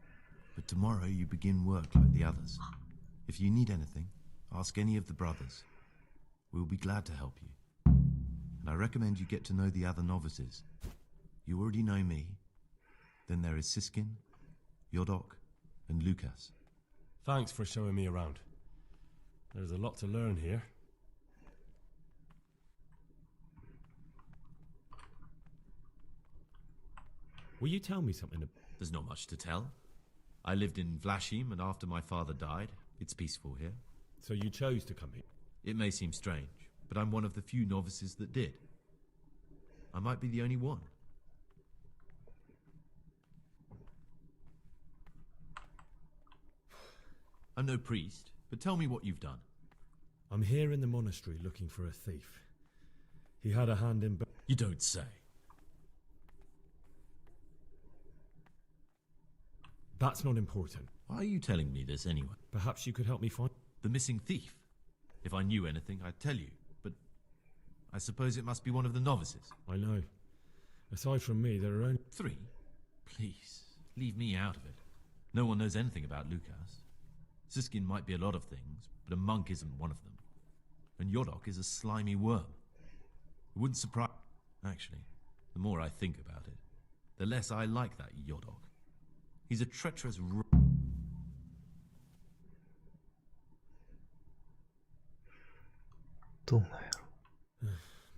but tomorrow you begin work like the others. If you need anything, ask any of the brothers. We'll be glad to help you. And I recommend you get to know the other novices. You already know me. Then there is Siskin, Yodok, and Lucas. Thanks for showing me around. There's a lot to learn here. Will you tell me something? There's not much to tell. I lived in Vlashim, and after my father died, it's peaceful here. So you chose to come here? It may seem strange, but I'm one of the few novices that did. I might be the only one. I'm no priest, but tell me what you've done. I'm here in the monastery looking for a thief. He had a hand in... You don't say. That's not important. Why are you telling me this anyway? Perhaps you could help me find... The missing thief. If I knew anything, I'd tell you, but I suppose it must be one of the novices. I know. Aside from me, there are only... 3? Please, leave me out of it. No one knows anything about Lucas. Siskin might be a lot of things, but a monk isn't one of them. And Yodok is a slimy worm. It wouldn't surprise... Actually, the more I think about it, the less I like that Yodok. He's a treacherous...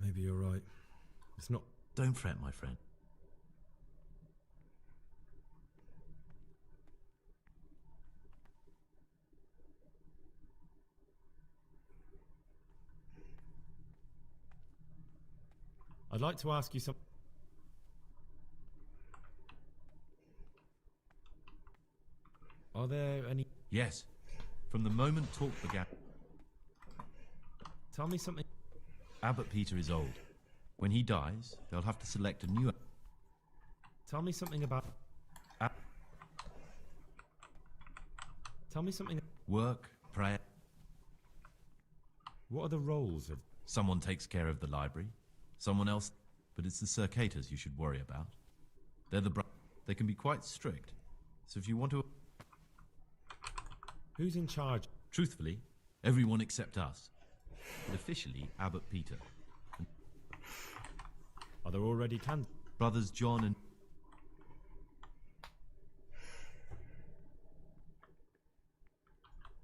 Maybe you're right. It's not... Don't fret, my friend. I'd like to ask you something. Are there any... Yes. From the moment talk began... Tell me something... Abbot Peter is old. When he dies, they'll have to select a new... Tell me something about... Tell me something... Work, prayer... What are the roles of... Someone takes care of the library. Someone else... but it's the Circators you should worry about. They're they can be quite strict, so if you want to... Who's in charge? Truthfully, everyone except us. But officially, Abbot Peter. Are there already brothers John and...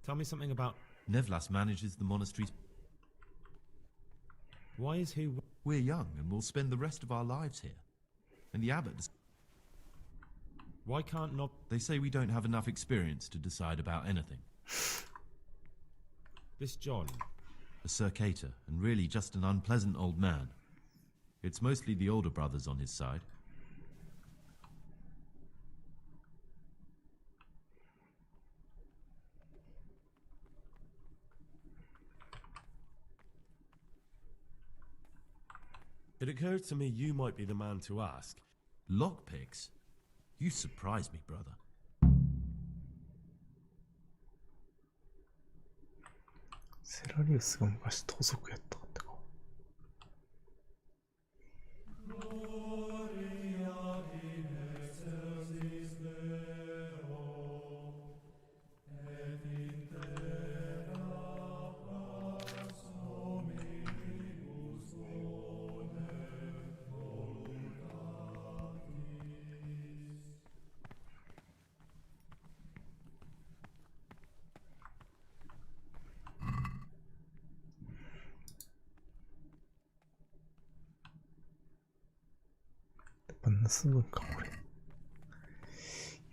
Tell me something about... Nevlas manages the monasteries. Why is he... We're young and we'll spend the rest of our lives here. And the abbot... Why can't not... They say we don't have enough experience to decide about anything. This John... A Circator, and really just an unpleasant old man. It's mostly the older brothers on his side. It occurs to me you might be the man to ask. Lockpicks? You surprise me, brother. セラリウスが昔盗賊やったってか。盗むんかこれ。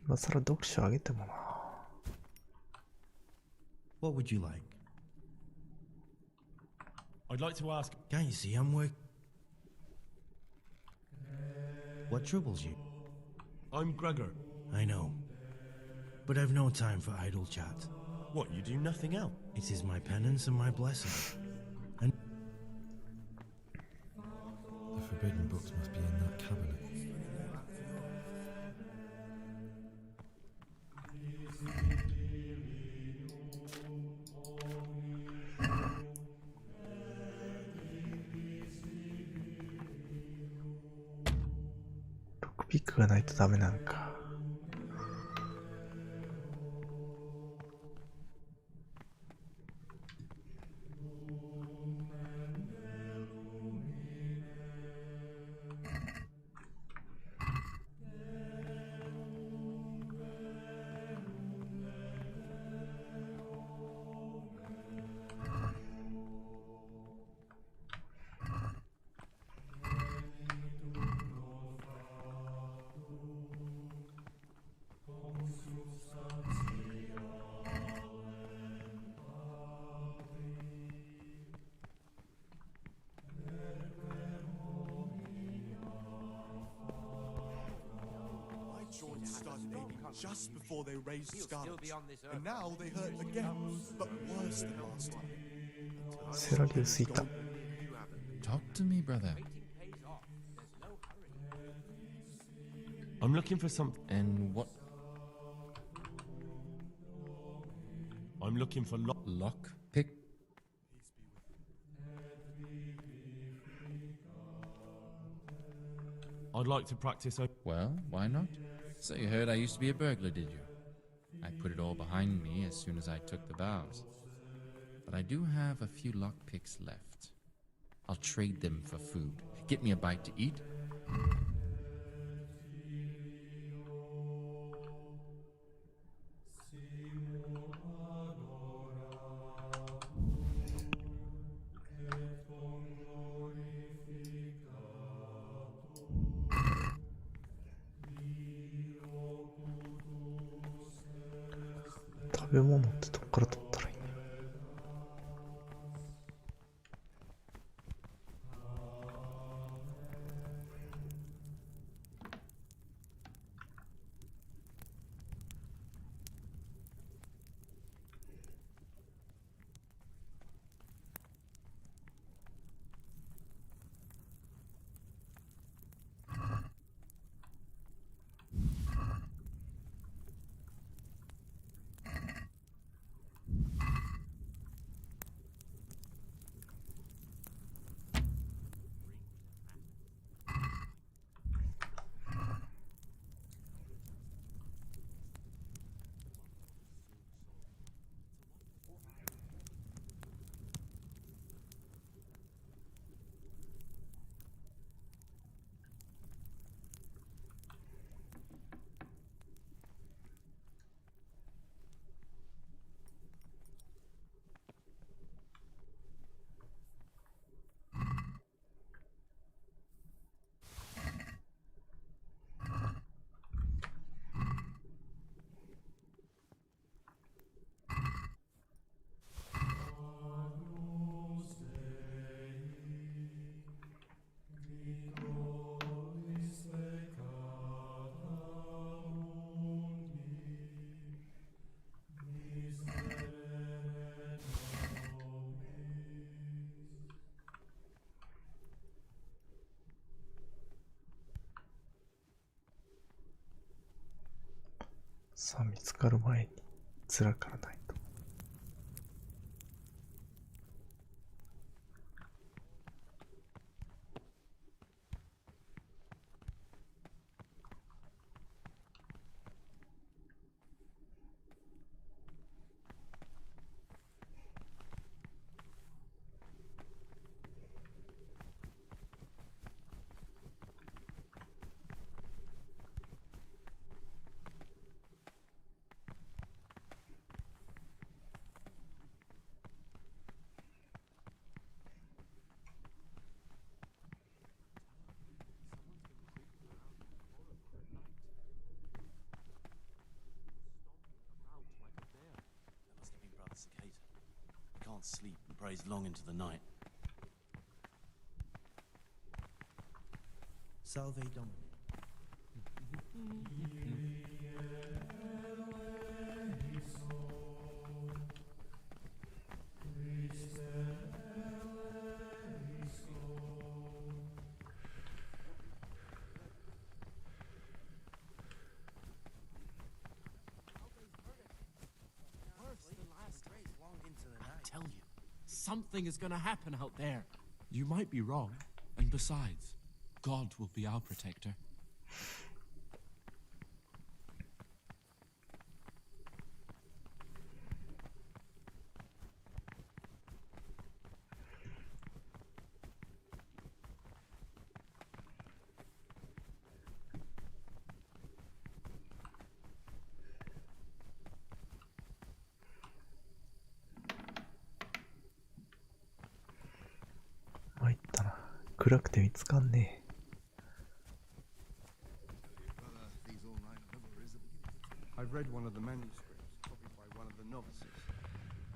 今更読書あげてもな。What would you like? I'd like to ask... Can't you see I'm work... What troubles you? I'm Gregor. I know. But I've no time for idle chat. What, you do nothing else? It is my penance and my blessing. And... The forbidden books must be in that cabinet. Lock ピックがないとダメなんか。Just before they raised Scarlet, and now they hurt again, but worse than last time. セラリウスいた。Talk to me, brother. I'm looking for some... And what? I'm looking for lockpick. I'd like to practice... Well, why not? So you heard I used to be a burglar, did you? I put it all behind me as soon as I took the vows. But I do have a few lockpicks left. I'll trade them for food. Get me a bite to eat. 食べ物ってどっから取ったらいいんだよ。さあ見つかる前に辛からないと。Sleep and prays long into the night. Salve Domini. Tell you, something is gonna happen out there. You might be wrong, and besides, God will be our protector.参ったな。暗くて見つかんねえ。I've read one of the manuscripts, copied by one of the novices.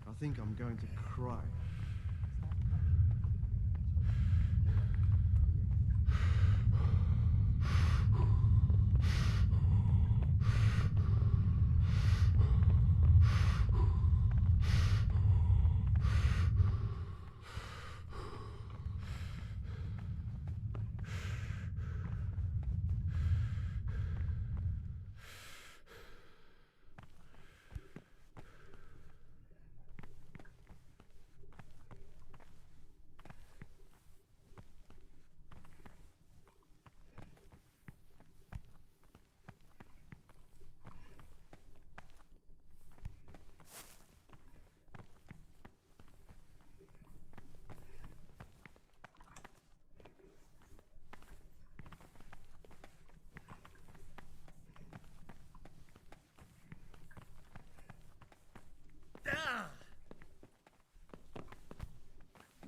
I think I'm going to cry.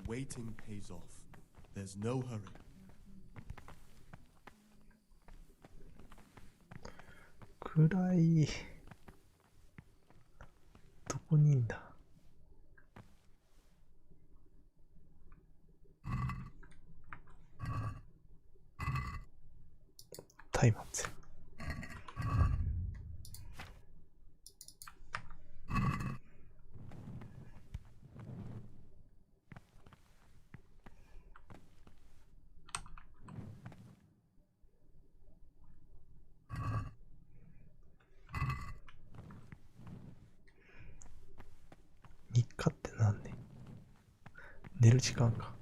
Waiting pays off. There's no hurry. 暗い。どこにいんだ。松明。日課って何ね。寝る時間か。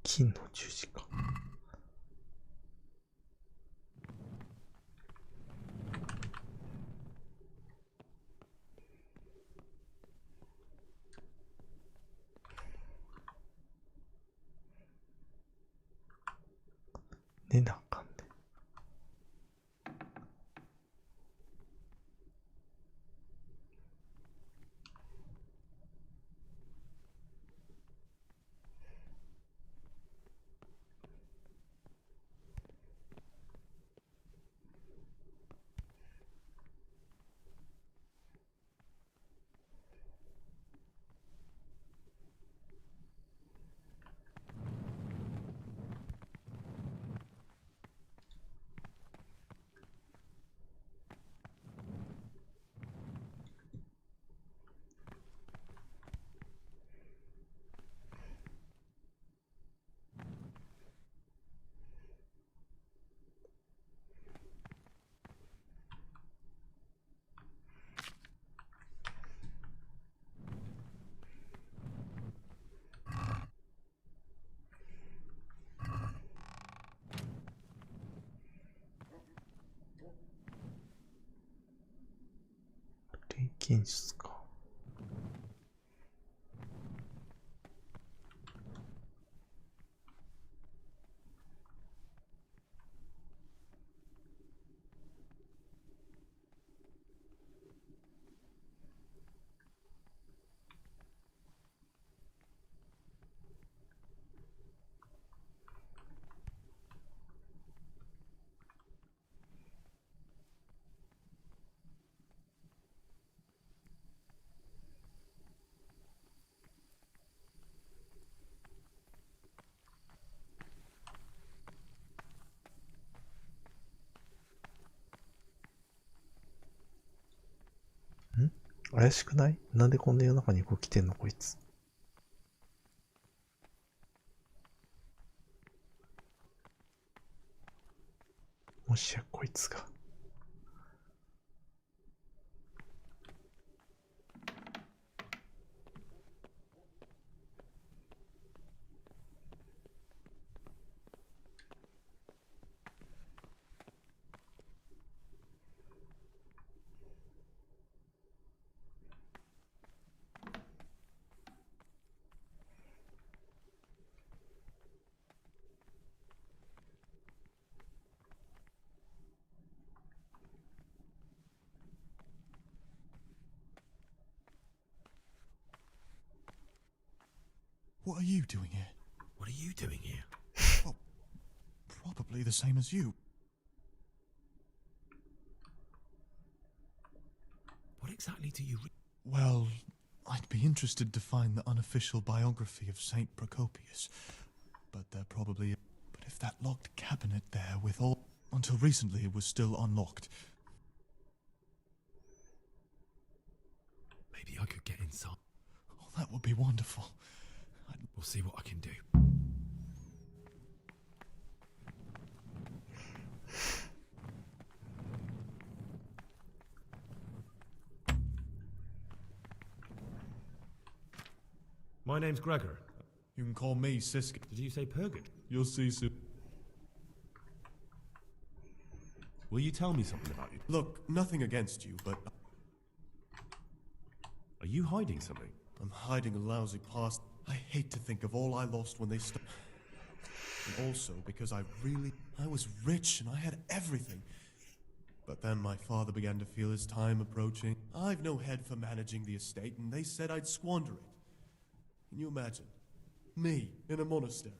金の十字架。寝なあかんね。禁術か。怪しくない？なんでこんな夜中にこう来てんのこいつ。もしやこいつが。What are you doing here? What are you doing here? Well, probably the same as you. What exactly do you read? Well, I'd be interested to find the unofficial biography of Saint Procopius. But there probably... But if that locked cabinet there with all... Until recently it was still unlocked. Maybe I could get inside. Oh, that would be wonderful. We'll see what I can do. My name's Gregor. You can call me Siski. Did you say Purgid? You'll see soon. Will you tell me something about you? Look, nothing against you, but... Are you hiding something? I'm hiding a lousy past. I hate to think of all I lost when they stopped. And also because I was rich and I had everything. But then my father began to feel his time approaching. I've no head for managing the estate, and they said I'd squander it. Can you imagine? Me, in a monastery.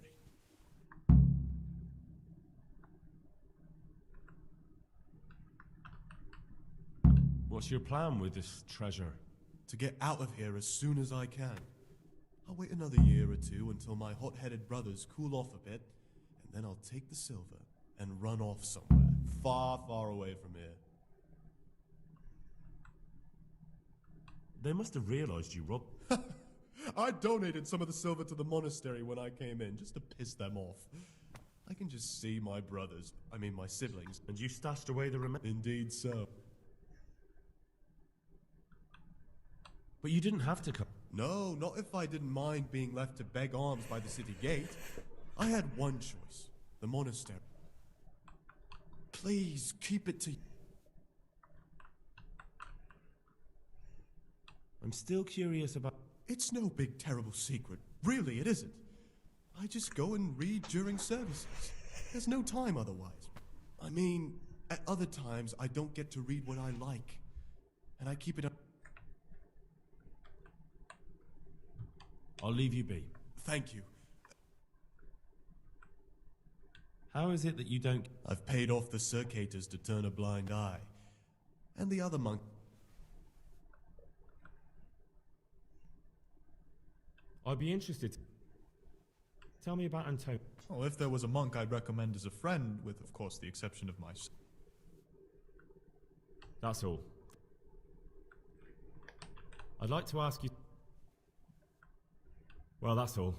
What's your plan with this treasure? To get out of here as soon as I can. I'll wait another year or two until my hot-headed brothers cool off a bit, and then I'll take the silver and run off somewhere, far, far away from here. They must have realized you robbed... I donated some of the silver to the monastery when I came in, just to piss them off. I can just see my brothers, my siblings. And you stashed away the remains? Indeed so. But you didn't have to come. No, not if I didn't mind being left to beg alms by the city gate. I had one choice, the monastery. Please, keep it to... I'm still curious about... It's no big terrible secret. Really, it isn't. I just go and read during services. There's no time otherwise. At other times I don't get to read what I like. And I keep it up... I'll leave you be. Thank you. How is it that you don't... I've paid off the circators to turn a blind eye. And the other monk... I'd be interested. Tell me about Antonio. Oh, if there was a monk I'd recommend as a friend, with, of course, the exception of my... That's all. I'd like to ask you... Well, that's all.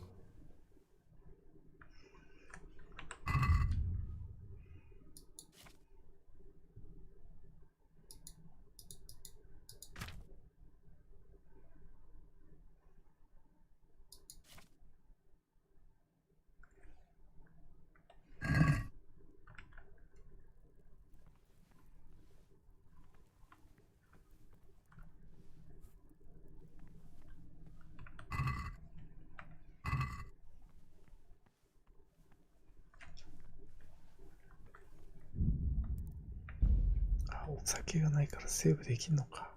酒がないからセーブできんのか。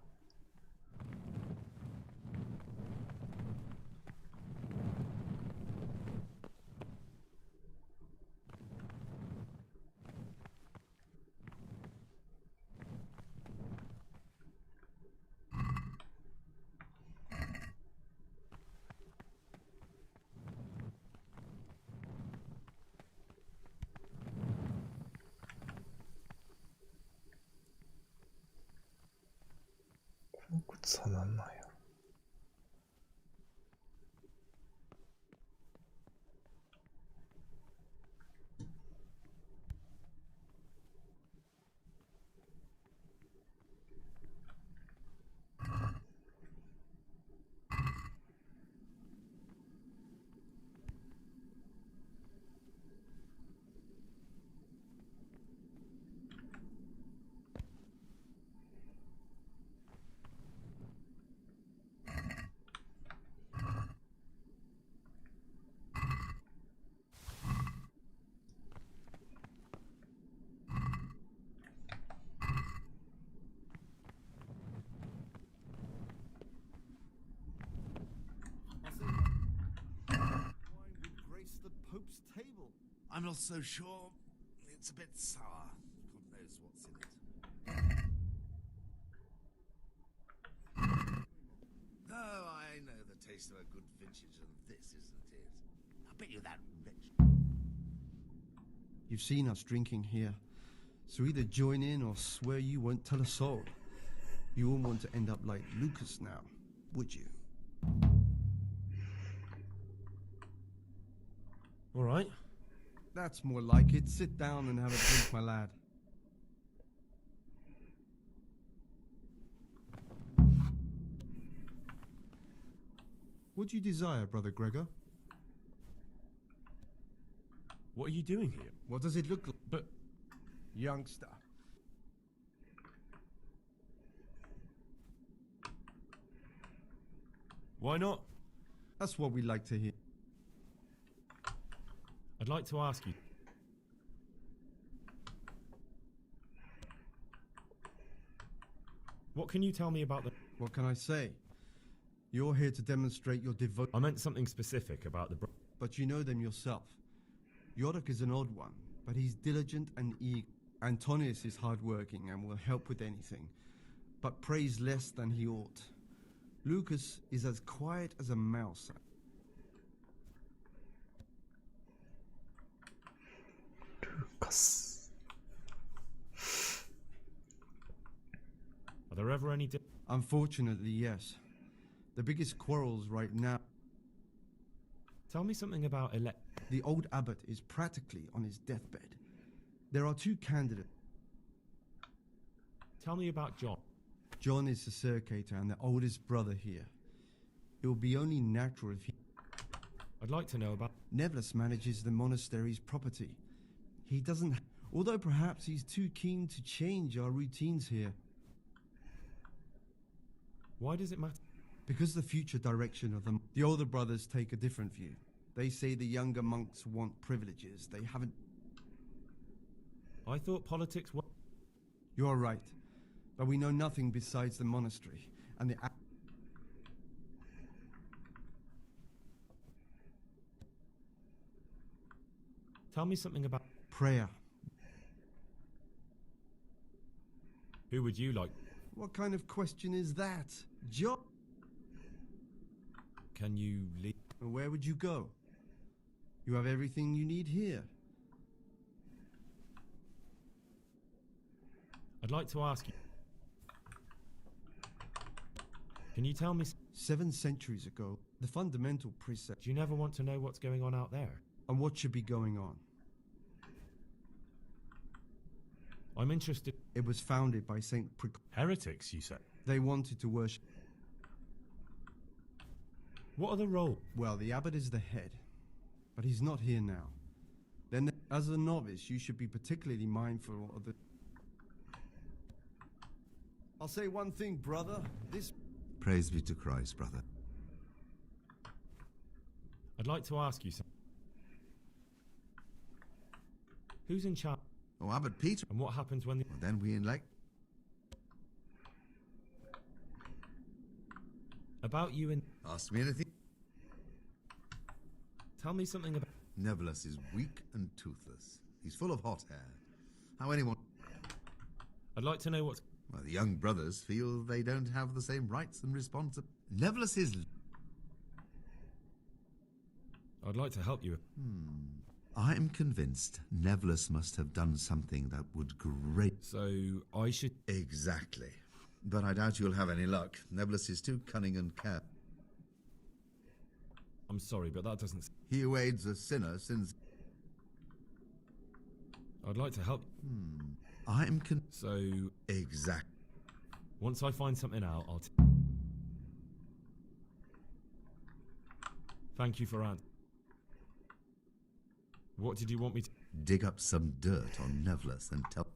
この靴はなんなんや。Pope's table. I'm not so sure. It's a bit sour. God knows what's in it. No, I know the taste of a good vintage, and this isn't it. I bet you that rich. You've seen us drinking here, so either join in or swear you won't tell a soul. You won't want to end up like Lucas now, would you? All right. That's more like it. Sit down and have a drink, my lad. What do you desire, Brother Gregor? What are you doing here? What does it look like? But... Youngster. Why not? That's what we like to hear. I'd like to ask you... What can you tell me about the... What can I say? You're here to demonstrate your devotion. I meant something specific about the... But you know them yourself. Yorick is an odd one, but he's diligent and eager. Antonius is hardworking and will help with anything, but prays less than he ought. Lucas is as quiet as a mouse. Lucas. Are there ever any... Unfortunately, yes. The biggest quarrels right now... Tell me something about The old abbot is practically on his deathbed. There are two candidates. Tell me about John. John is the circator and the oldest brother here. It will be only natural if he... I'd like to know about... Nevlus manages the monastery's property. He doesn't... Although perhaps he's too keen to change our routines here. Why does it matter? Because the future direction of them... The older brothers take a different view. They say the younger monks want privileges. They haven't... I thought politics were... You're right. But we know nothing besides the monastery and the... Tell me something about... Prayer. Who would you like? What kind of question is that? John? Can you leave? Where would you go? You have everything you need here. I'd like to ask you... Can you tell me... 7 centuries ago, the fundamental precept... Do you never want to know what's going on out there? And what should be going on? I'm interested... It was founded by Saint Heretics, you said? They wanted to worship... What are the roles? Well, the abbot is the head, but he's not here now. Then, as a novice, you should be particularly mindful of the... I'll say one thing, brother. This... Praise be to Christ, brother. I'd like to ask you something. Who's in charge? Oh, Abbot Peter. And what happens when the... Well, then we elect... About you and... Ask me anything. Tell me something about... Neverless is weak and toothless. He's full of hot hair. How anyone... I'd like to know what... Well, the young brothers feel they don't have the same rights and responsibilities. Neverless is... I'd like to help you. I'm convinced Neverless must have done something that would great... So, I should... Exactly. But I doubt you'll have any luck. Neverless is too cunning and careful. I'm sorry, but that doesn't... He who aids a sinner since... I'd like to help... I'm So... Exact. Once I find something out, I'll... Thank you for answering. What did you want me to... Dig up some dirt on Neverless and tell...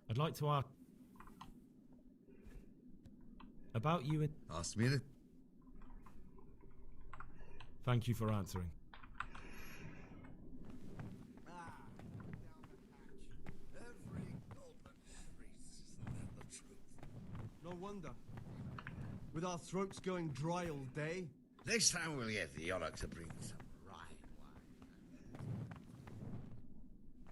I'd like to ask... About you and... Ask me anything. Thank you for answering. No wonder. With our throats going dry all day. Next time we'll get the Yonok to bring some rye wine.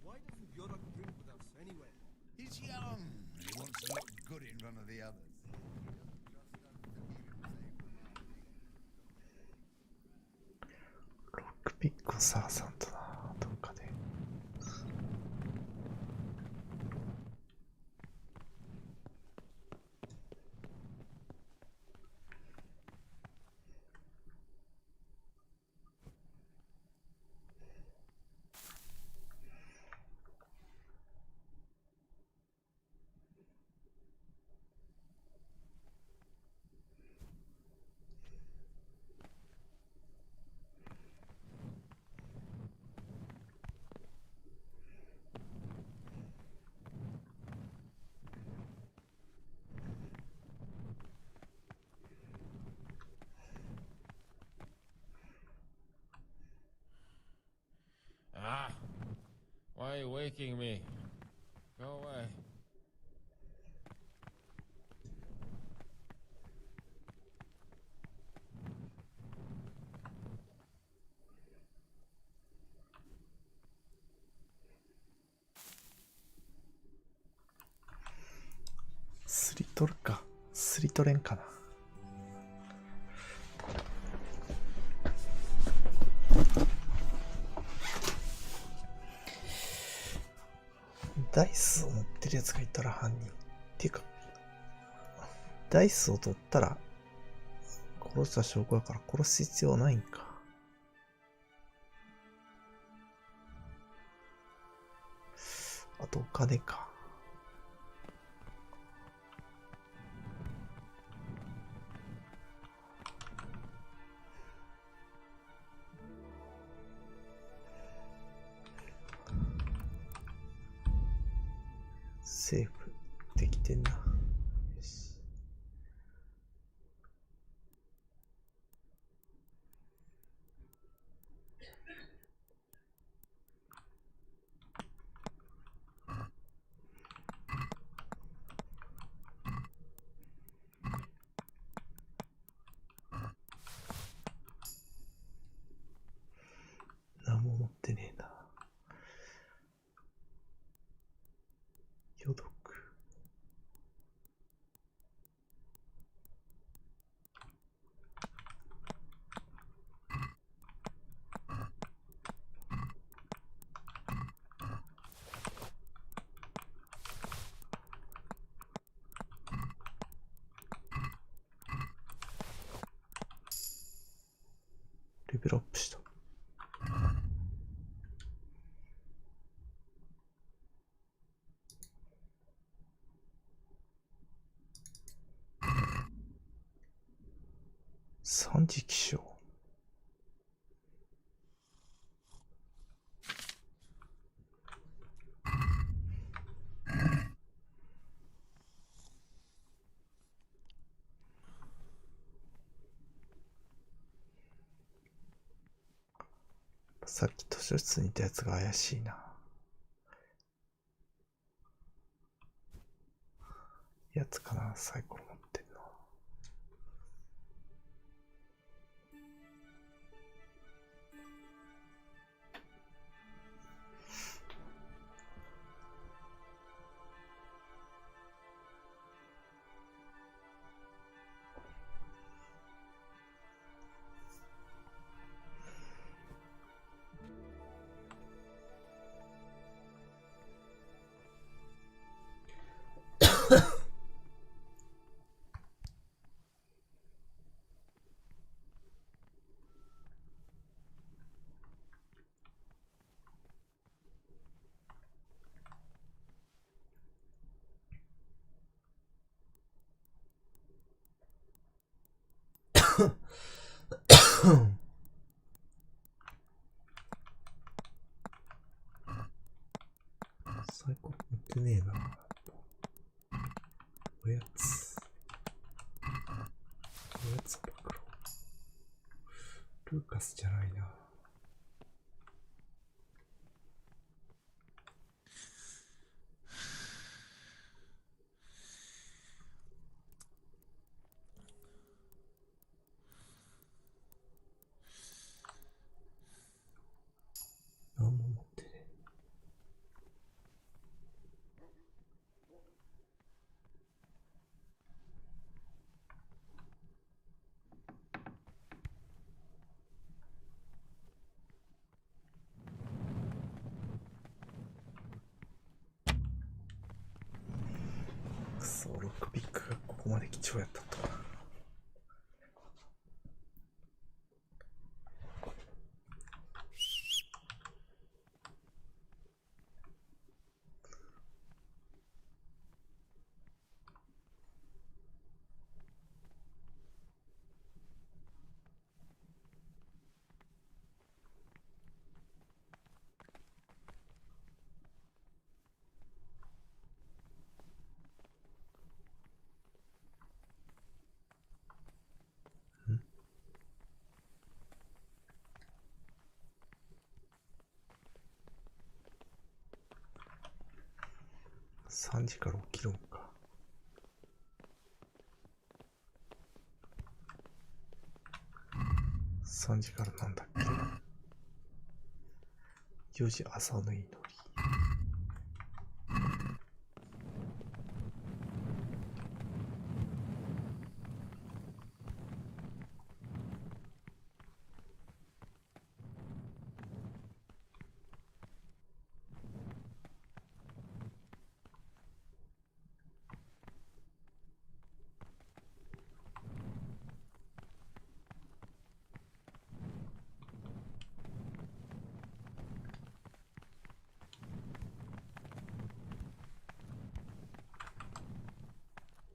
Why doesn't Yonok drink with us anyway? He's young. He wants to look good in front of the others. Lockピックを探さんとな、どっかで。Why are you waking me? Go away.すり取るか。すり取れんかな。ダイスを持ってるやつがいたら犯人。っていうか、ダイスを取ったら殺した証拠だから殺す必要はないんか。あとお金か。セーフできてんな。よし。何も持ってねえな。余毒。レベルアップした。三次起床。さっき図書室にいたやつが怪しいな。やつかな、サイコロ持ってんの。サイコロ持ってねえな。おやつ。おやつパクロ。ルーカスじゃないな。何も持ってねえ。くそ、ロックピックがここまで貴重やったとは。3時から起きるんか。3時からなんだっけ。4時朝の祈り。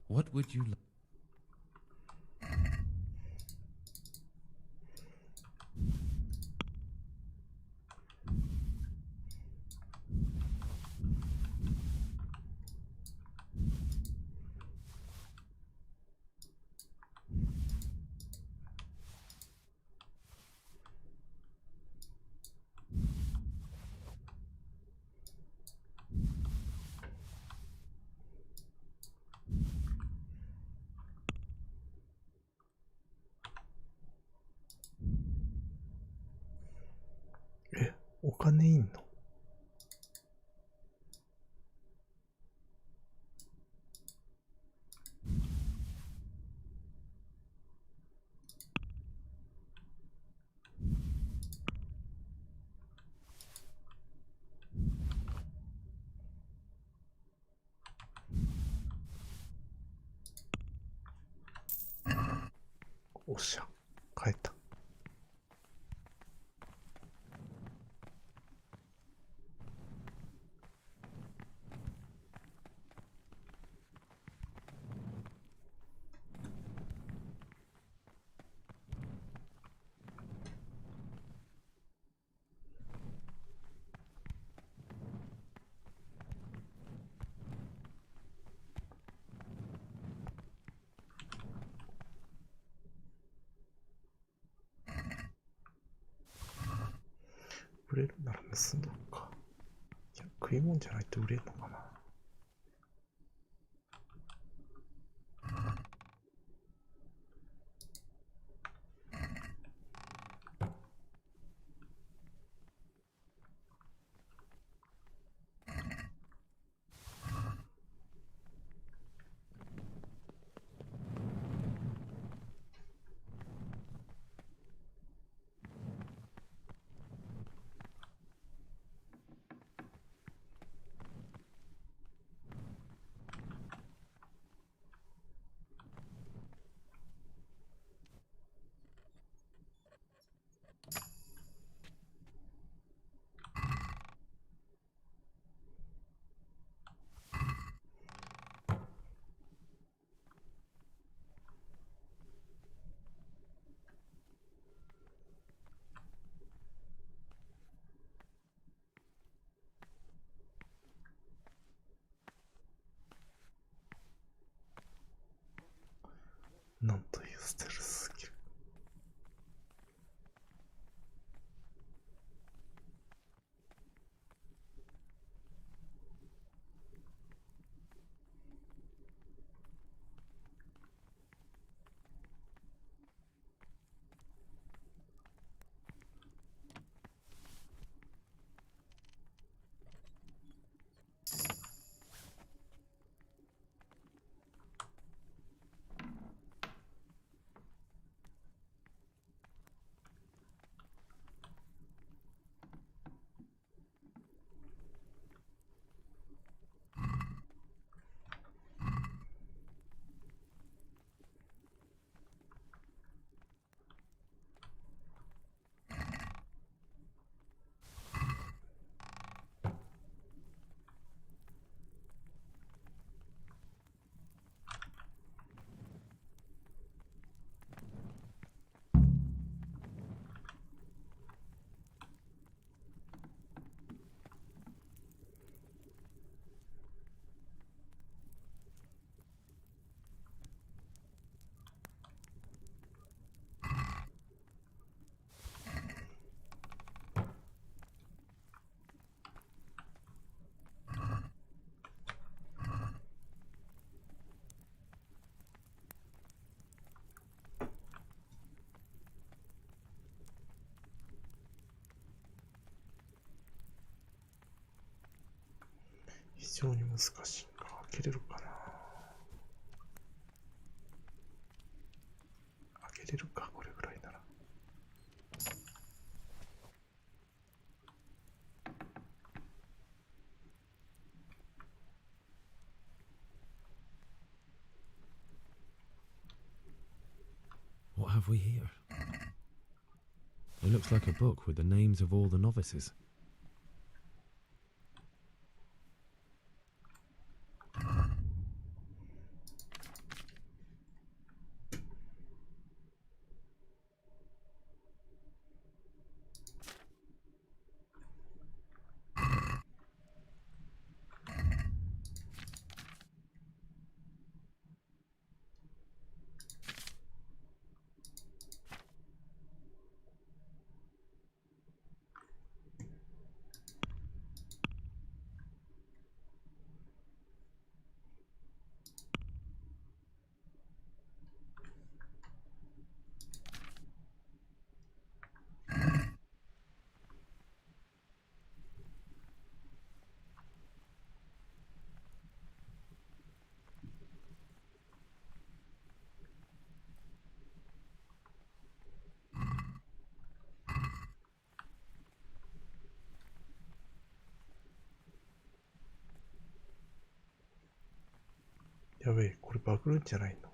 What would you like?お金いんの？おっしゃ、帰った。売れるなら盗んどくか。いや、食い物じゃないと売れるのかな。なんというステルススキル。非常に難しいが開けれるかな。開けれるか、これぐらいなら。What have we here? It looks like a book with the names of all the novices.やべえ、これバグるんじゃないの？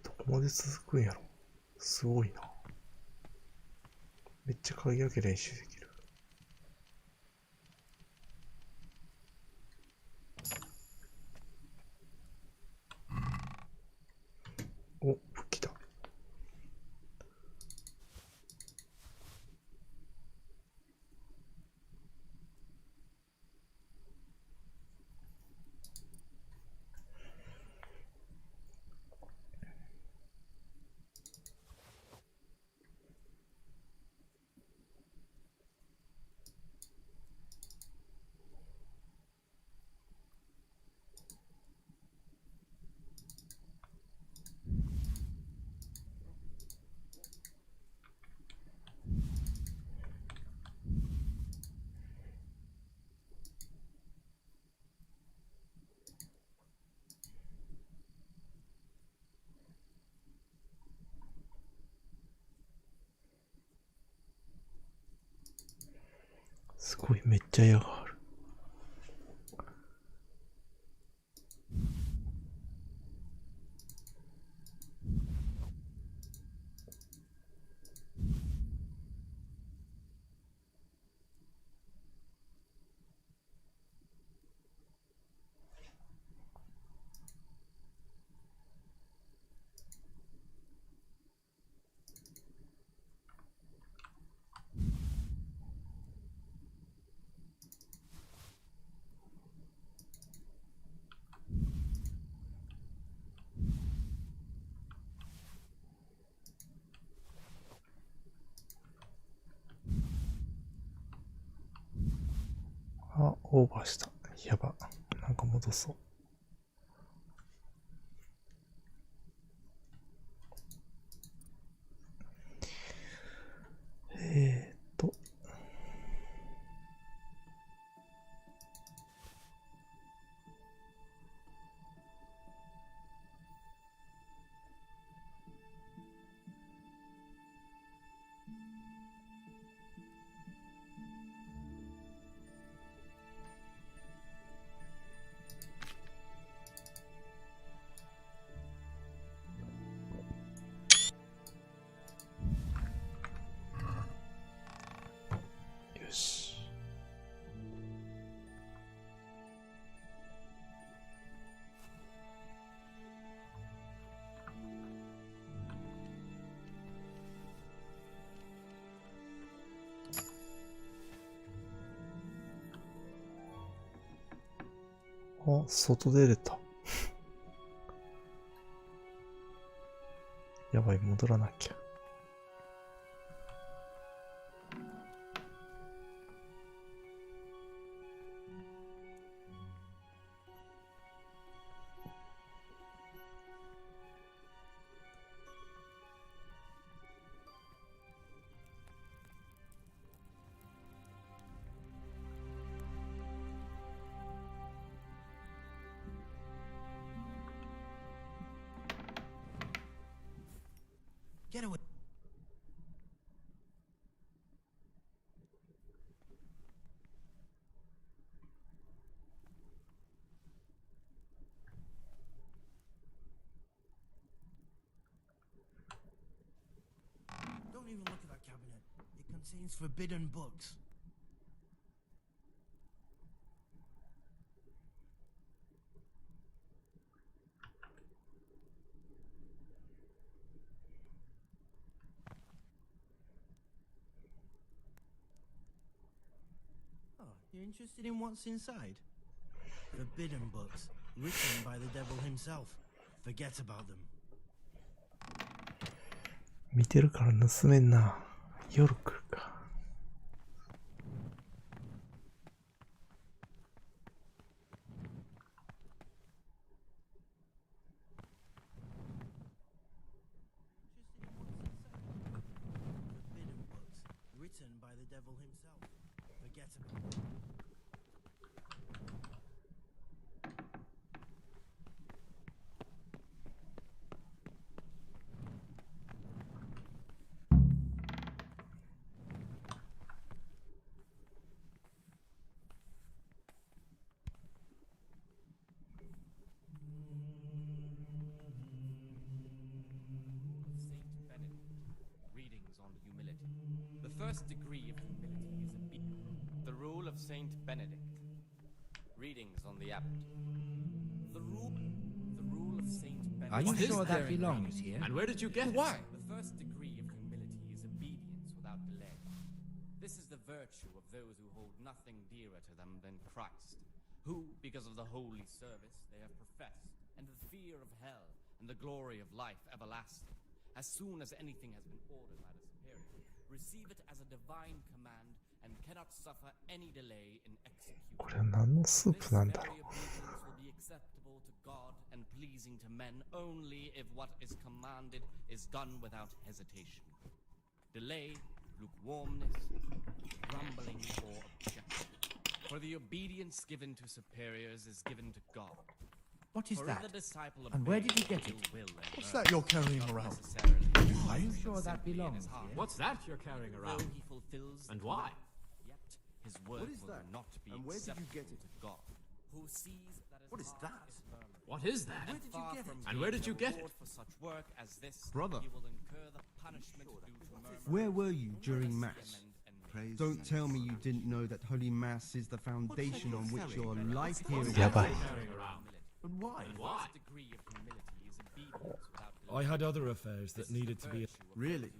どこまで続くんやろ。すごいな。めっちゃ鍵開け練習できる。すごい、めっちゃ矢がある。あ、オーバーした。やば。なんか戻そう。よし。あ、外出れた。やばい、戻らなきゃ。Get away. Don't even look at that cabinet. It contains forbidden books. You're interested in what's inside? Forbidden books, written by the devil himself. Forget about them. 見てるから盗めんな。夜来るか。Forbidden books, written by the devil himself. Forget about them. First degree of humility is the rule of Saint Benedict. Readings on the abbot. The rule of Saint Benedict. Are you sure that belongs here? And where did you get Why? The first degree of humility is obedience without delay. This is the virtue of those who hold nothing dearer to them than Christ, who, because of the holy service they have professed, and the fear of hell and the glory of life everlasting, as soon as anything has been ordered by the superior, receive it as a divine command and cannot suffer any delay in executing. これは何のスープなんだろう。 will be acceptable to God and pleasing to men only if what is commanded is done without hesitation. Delay, lukewarmness, grumbling, or objection. For the obedience given to superiors is given to God. What is For that? if the disciple And where did you obeys, get it? he will and What's learn, that you're carrying not around? necessarily Are you but sure that simply in belongs his heart. here? What's that you're carrying around? Though he fulfills And the why? law, yet his work What is will that? not be And where did you acceptable get it? to God, who sees that his What is heart that? is murmuring. What is that? And far from And where being did you a get it? reward for such work as this, Brother. he will incur the punishment due to murmuring. Where were you during Mass? Don't tell me you didn't know that Holy Mass is the foundation on which your life here is Yeah, bye. But why? Why? Degree of humility is obedience without I had other affairs that needed to be. Really?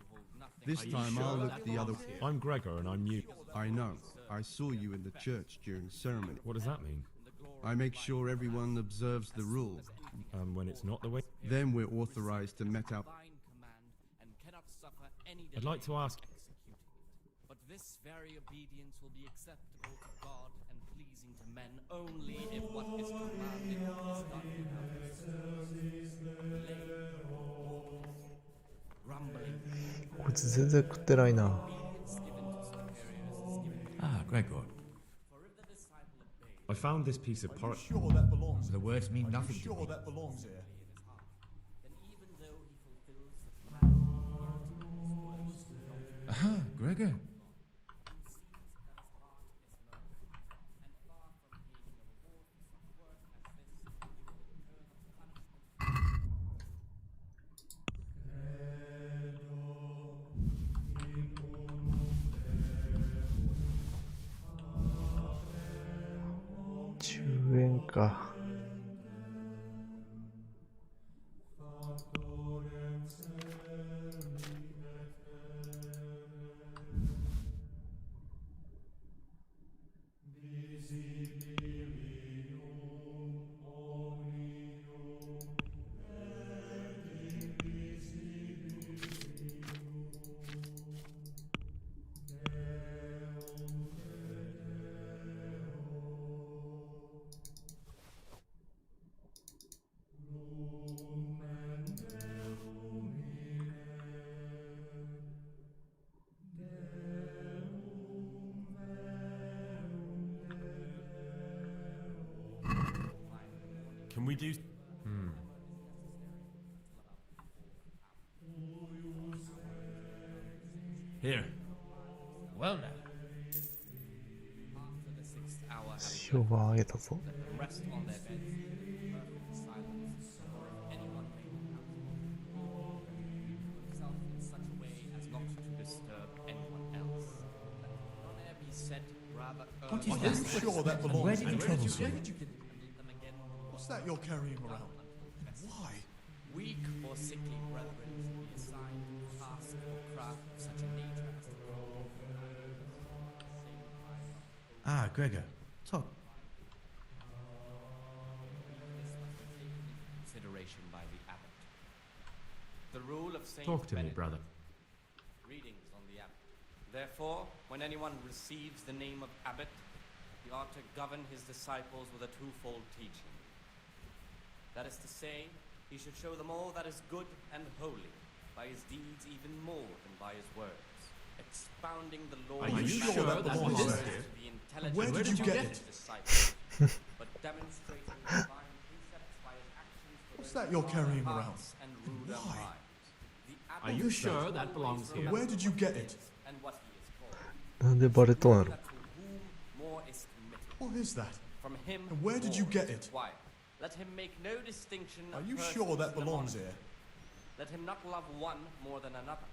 This time I'll look the other way. I'm Gregor and I'm new. I know. I saw you in the church during ceremony. What does that mean? I make sure everyone observes the rules. When it's not the way. Then we're authorized to met out. I'd like to ask. But this very obedience will be acceptable to God and pleasing to men only if what is commanded is done without grumbling. こいつ全然食ってないな。 Ah, Gregor. I found this piece of porridge. Sure that belongs. The words mean nothing to Sure me. that belongs here. Aha, Gregor.10円か。Can we do? Here. Well now. After the 6th hour having 評判上げたぞ。 rest on their beds in perfect silence, or if anyone may himself in such a way as not to disturb anyone else. Let none e'er be said rather What is Are that? you sure that And belongs where did here? you travel to? What's that you're carrying around? Why? Weak or sickly brethren should be assigned to task or craft of such a nature as to Ah, Gregor. Talk. consideration by the abbot. The rule of Saint Talk to me, Benedict. brother. Readings on the abbot. Therefore, when anyone receives the name of abbot, he ought to govern his disciples with a twofold teaching. That is to say, he should show them all that is good and holy, by his deeds even more than by his words, expounding the law. Are you sure that belongs words here? to the intelligent Where did you of get his it? disciples, but demonstrating the divine precepts by his actions for What's those that you're who carrying guard around? hearts and rule their Why? minds. The abbot Are you sure that belongs here? Where did you get it? and what he is called. なんでバレとんやろ。 That to whom more is committed. What is that? From him And where did you more get is it? required. Let him make no distinction Are of you persons sure that in the belongs monastery. here? Let him not love one more than another,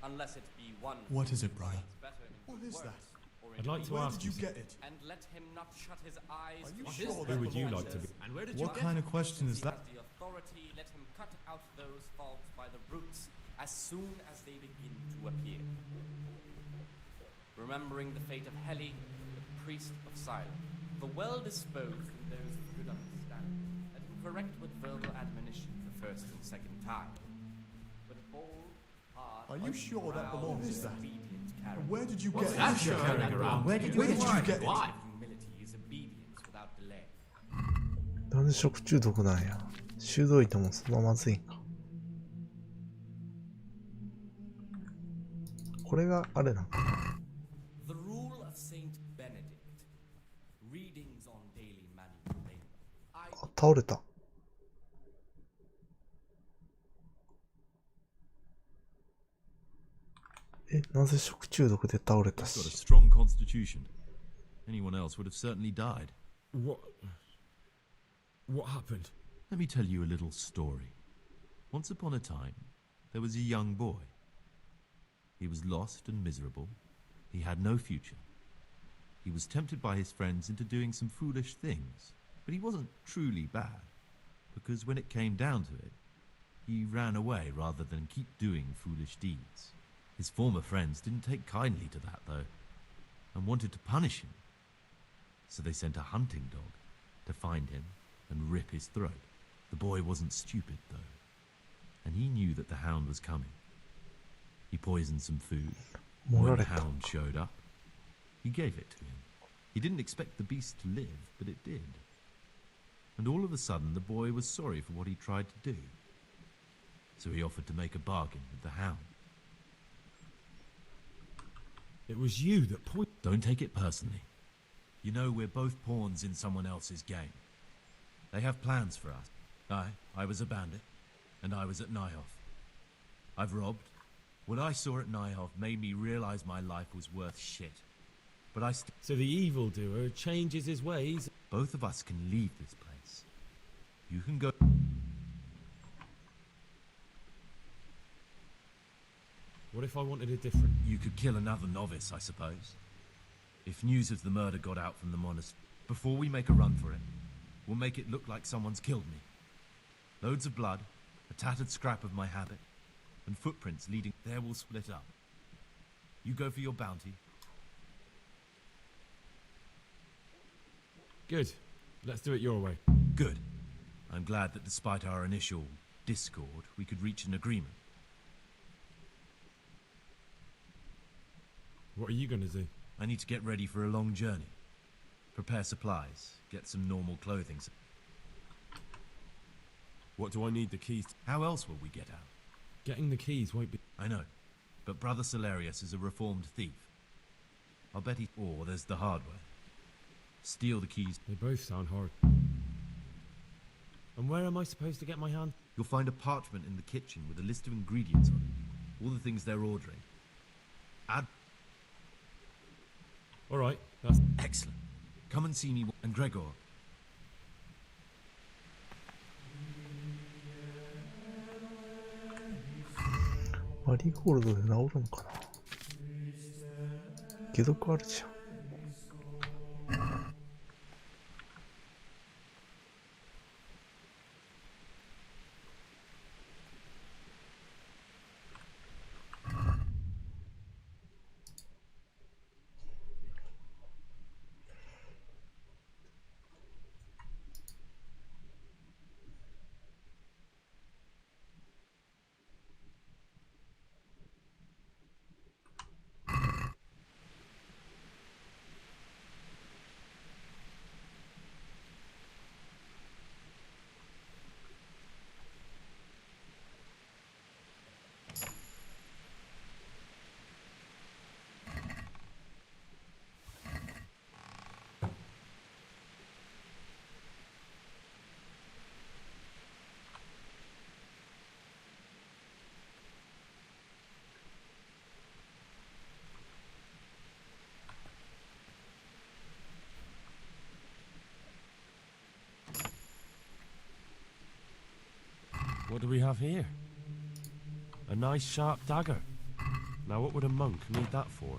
unless it be one What is it, brother? better in What good is works that? or in I'd like to Where ask did you you. get it? and let him not shut his eyes. Are you to sure his that Who would you belongs like to be? here? And where did What you kind get of question is He that? has the authority, let him cut out those faults by the roots as soon as they begin to appear. Remembering the fate of Heli, the priest of Silence, the well-disposed and those of good understanding, let him correct with verbal admonition the first and second time. But bold, hard, Are you sure that proud, belongs here? obedient character. And where did you What's get that it? you're carrying around? Where did you Where get did it? you get it? Why? Humility is obedience without delay. なんで食中毒なんや。修道院ともそんなまずいんか。これがあれなんかな。 The rule of Saint Benedict. Readings on daily manual labor. あ、倒れた。え、なぜ食中毒で倒れた He's got a し。 strong constitution. Anyone else would have certainly died. What happened? Let me tell you a little story. Once upon a time, there was a young boy. He was lost and miserable. He had no future. He was tempted by his friends into doing some foolish things, but he wasn't truly bad, because when it came down to it, he ran away rather than keep doing foolish deeds. His former friends didn't take kindly to that, though, and wanted to punish him. So they sent a hunting dog to find him and rip his throat. The boy wasn't stupid, though, and he knew that the hound was coming. He poisoned some food. When the hound showed up, he gave it to him. He didn't expect the beast to live, but it did. And all of a sudden, the boy was sorry for what he tried to do. So he offered to make a bargain with the hound. It was you that Don't take it personally. You know, we're both pawns in someone else's game. They have plans for us. I was a bandit, and I was at Nyhoff. I've robbed. What I saw at Nyhoff made me realize my life was worth shit. But I So the evildoer changes his ways? Both of us can leave this place. You can go... What if I wanted a different... You could kill another novice, I suppose. If news of the murder got out from the monastery, before we make a run for it, we'll make it look like someone's killed me. Loads of blood, a tattered scrap of my habit, and footprints leading... There we'll split up. You go for your bounty. Good. Let's do it your way. Good. I'm glad that despite our initial discord, we could reach an agreement. What are you going to do? I need to get ready for a long journey. Prepare supplies, get some normal clothing. What do I need the keys to? How else will we get out? Getting the keys won't be... I know, but Brother Solarius is a reformed thief. I'll bet he... Or there's the hard way. Steal the keys. They both sound hard. And where am I supposed to get my hand? You'll find a parchment in the kitchen with a list of ingredients on it. All the things they're ordering. Add... Alright, that's... Excellent. Come and see me. And Gregor.マリーゴールドで治るんかな。解毒あるじゃん。What do we have here? A nice sharp dagger. Now what would a monk need that for?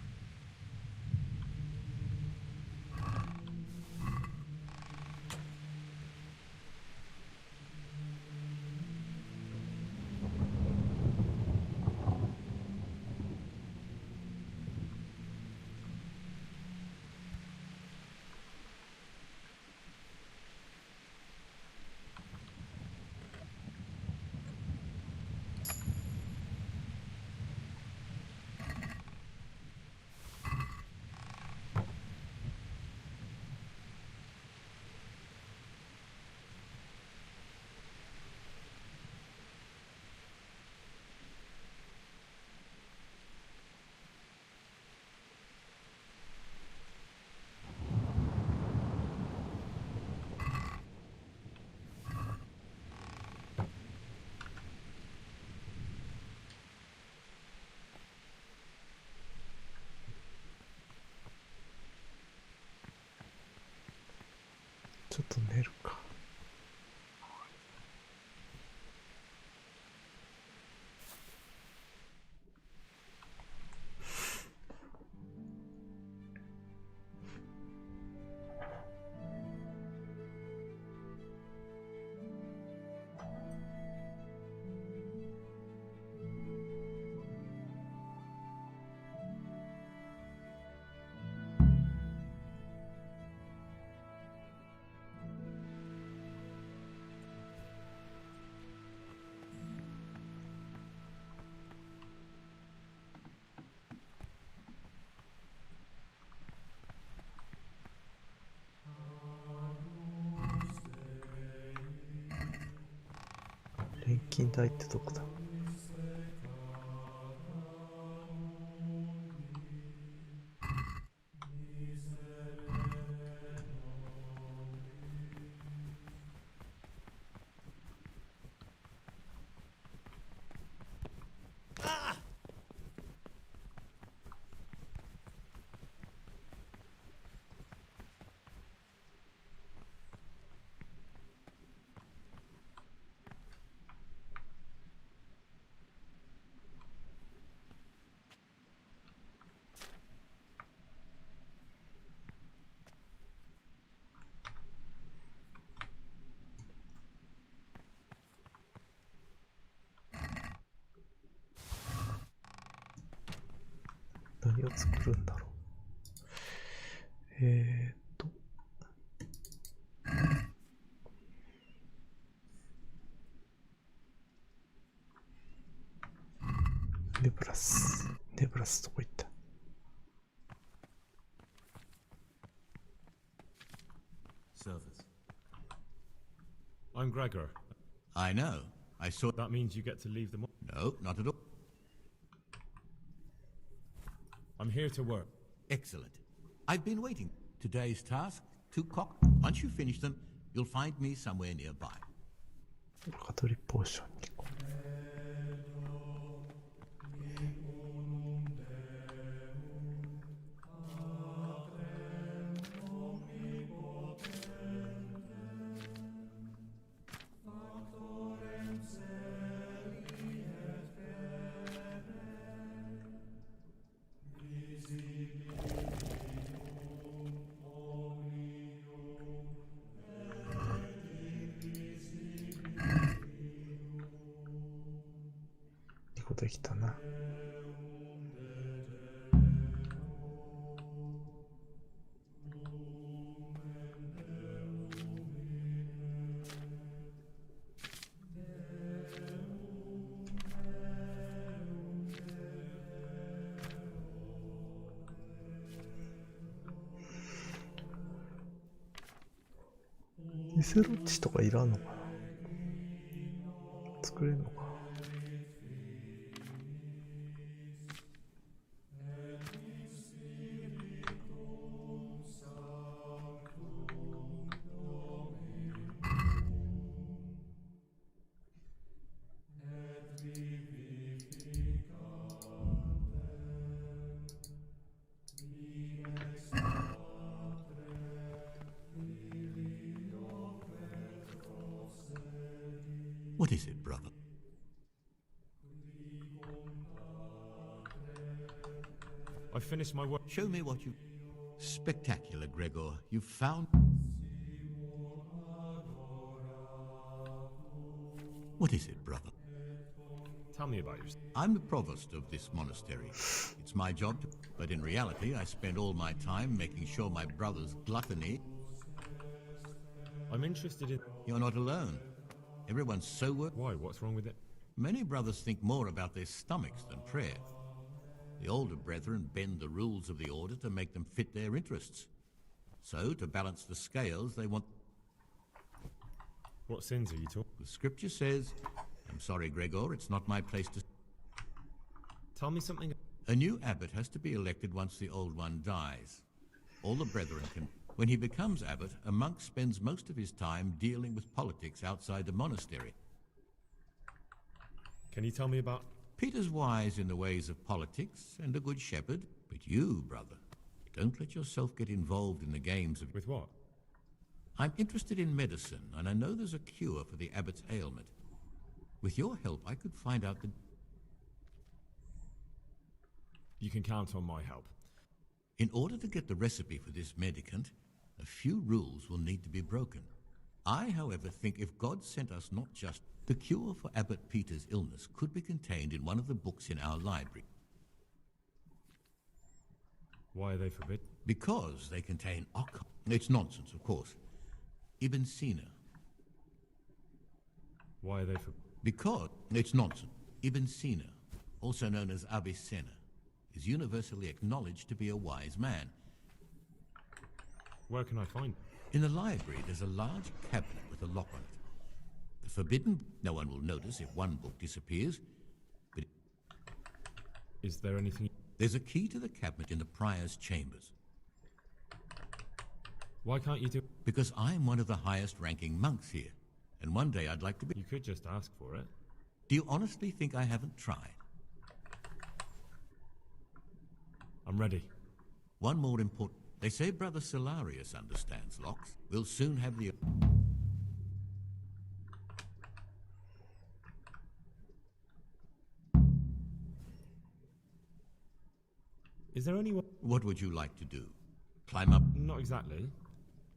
ちょっと寝るか。錬金台ってどこだ？何を作るんだろう。ネブラスどこ行った？ Servers. I'm Gregor. I know. I saw. That means you get to leave them. No, not at all. I'm here to work. Excellent. I've been waiting. Today's task, 2 cock. Once you finish them, you'll find me somewhere nearby. カトリポーション2個。できたな。ニセロッチとかいらんのかな？作れるのか？What is it, brother? I finished my work. Show me what you... Spectacular, Gregor. You've found... What is it, brother? Tell me about yourself. I'm the provost of this monastery. It's my job to... But in reality, I spend all my time making sure my brother's gluttony... I'm interested in... You're not alone. Everyone's so... Why? What's wrong with it? Many brothers think more about their stomachs than prayer. The older brethren bend the rules of the order to make them fit their interests. So, to balance the scales, they want... What sins are you talking? The scripture says... I'm sorry, Gregor, it's not my place to... Tell me something... A new abbot has to be elected once the old one dies. All the brethren can... When he becomes abbot, a monk spends most of his time dealing with politics outside the monastery. Can you tell me about... Peter's wise in the ways of politics and a good shepherd. But you, brother, don't let yourself get involved in the games of... With what? I'm interested in medicine, and I know there's a cure for the abbot's ailment. With your help, I could find out the... You can count on my help. In order to get the recipe for this medicament, a few rules will need to be broken. I, however, think if God sent us not just... The cure for Abbot Peter's illness could be contained in one of the books in our library. Why are they forbidden? Because they contain occult... It's nonsense, of course. Ibn Sina. Why are they forbidden? Because... It's nonsense. Ibn Sina, also known as Avicenna, is universally acknowledged to be a wise man. Where can I find... In the library, there's a large cabinet with a lock on it. The forbidden... No one will notice if one book disappears, but... Is there anything... There's a key to the cabinet in the prior's chambers. Why can't you do... Because I'm one of the highest-ranking monks here, and one day I'd like to be... You could just ask for it. Do you honestly think I haven't tried? I'm ready. One more important... They say Brother Solarius understands locks. We'll soon have the... Is there anyone... What would you like to do? Climb up? Not exactly.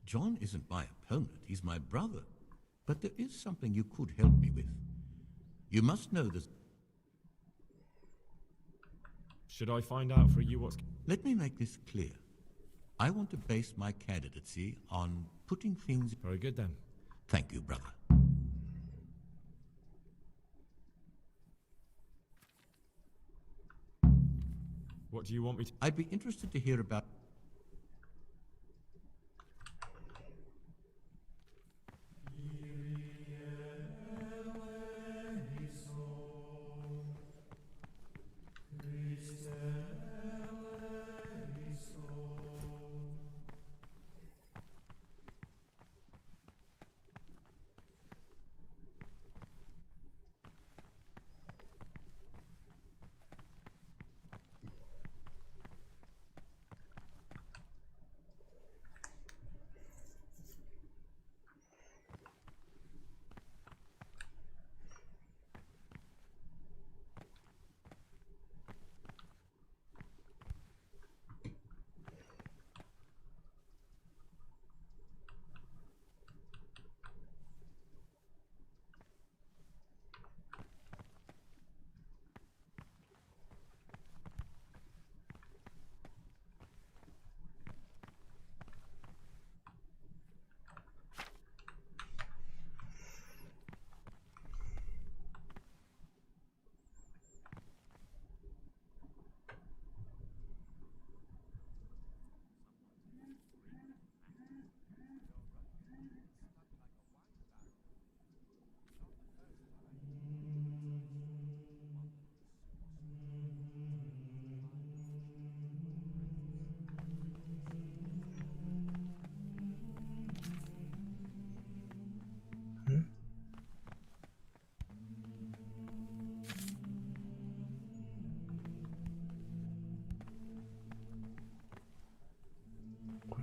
John isn't my opponent, he's my brother. But there is something you could help me with. You must know this... Should I find out for you what's... Let me make this clear. I want to base my candidacy on putting things... Very good then. Thank you, brother. What do you want me to... I'd be interested to hear about...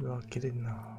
これは開けれんな。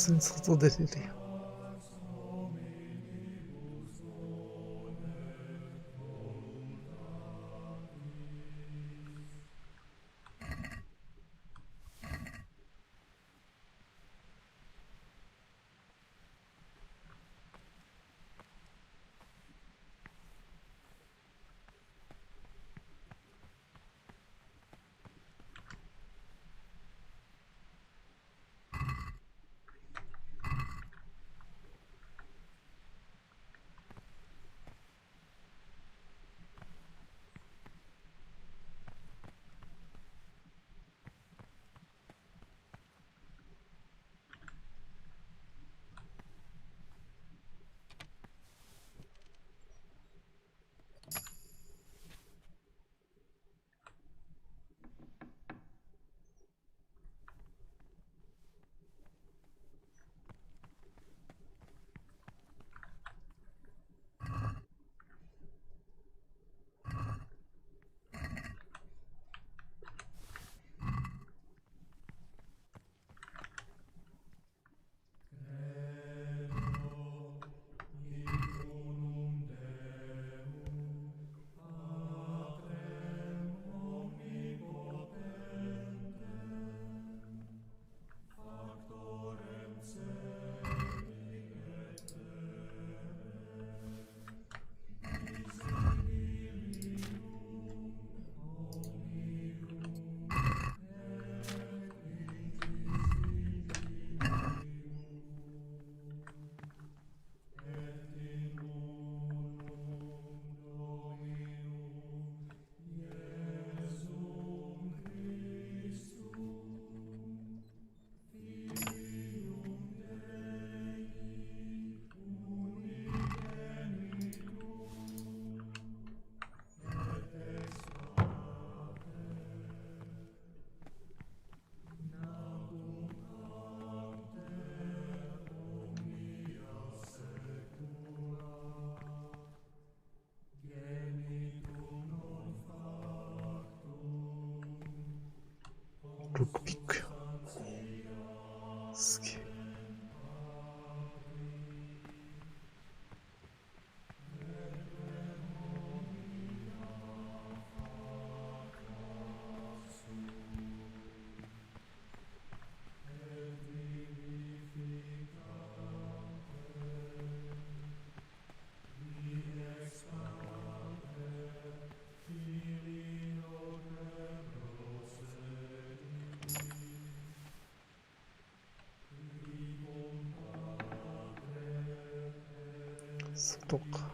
通に外出れるやん。ロックピックや。すげえ。外か。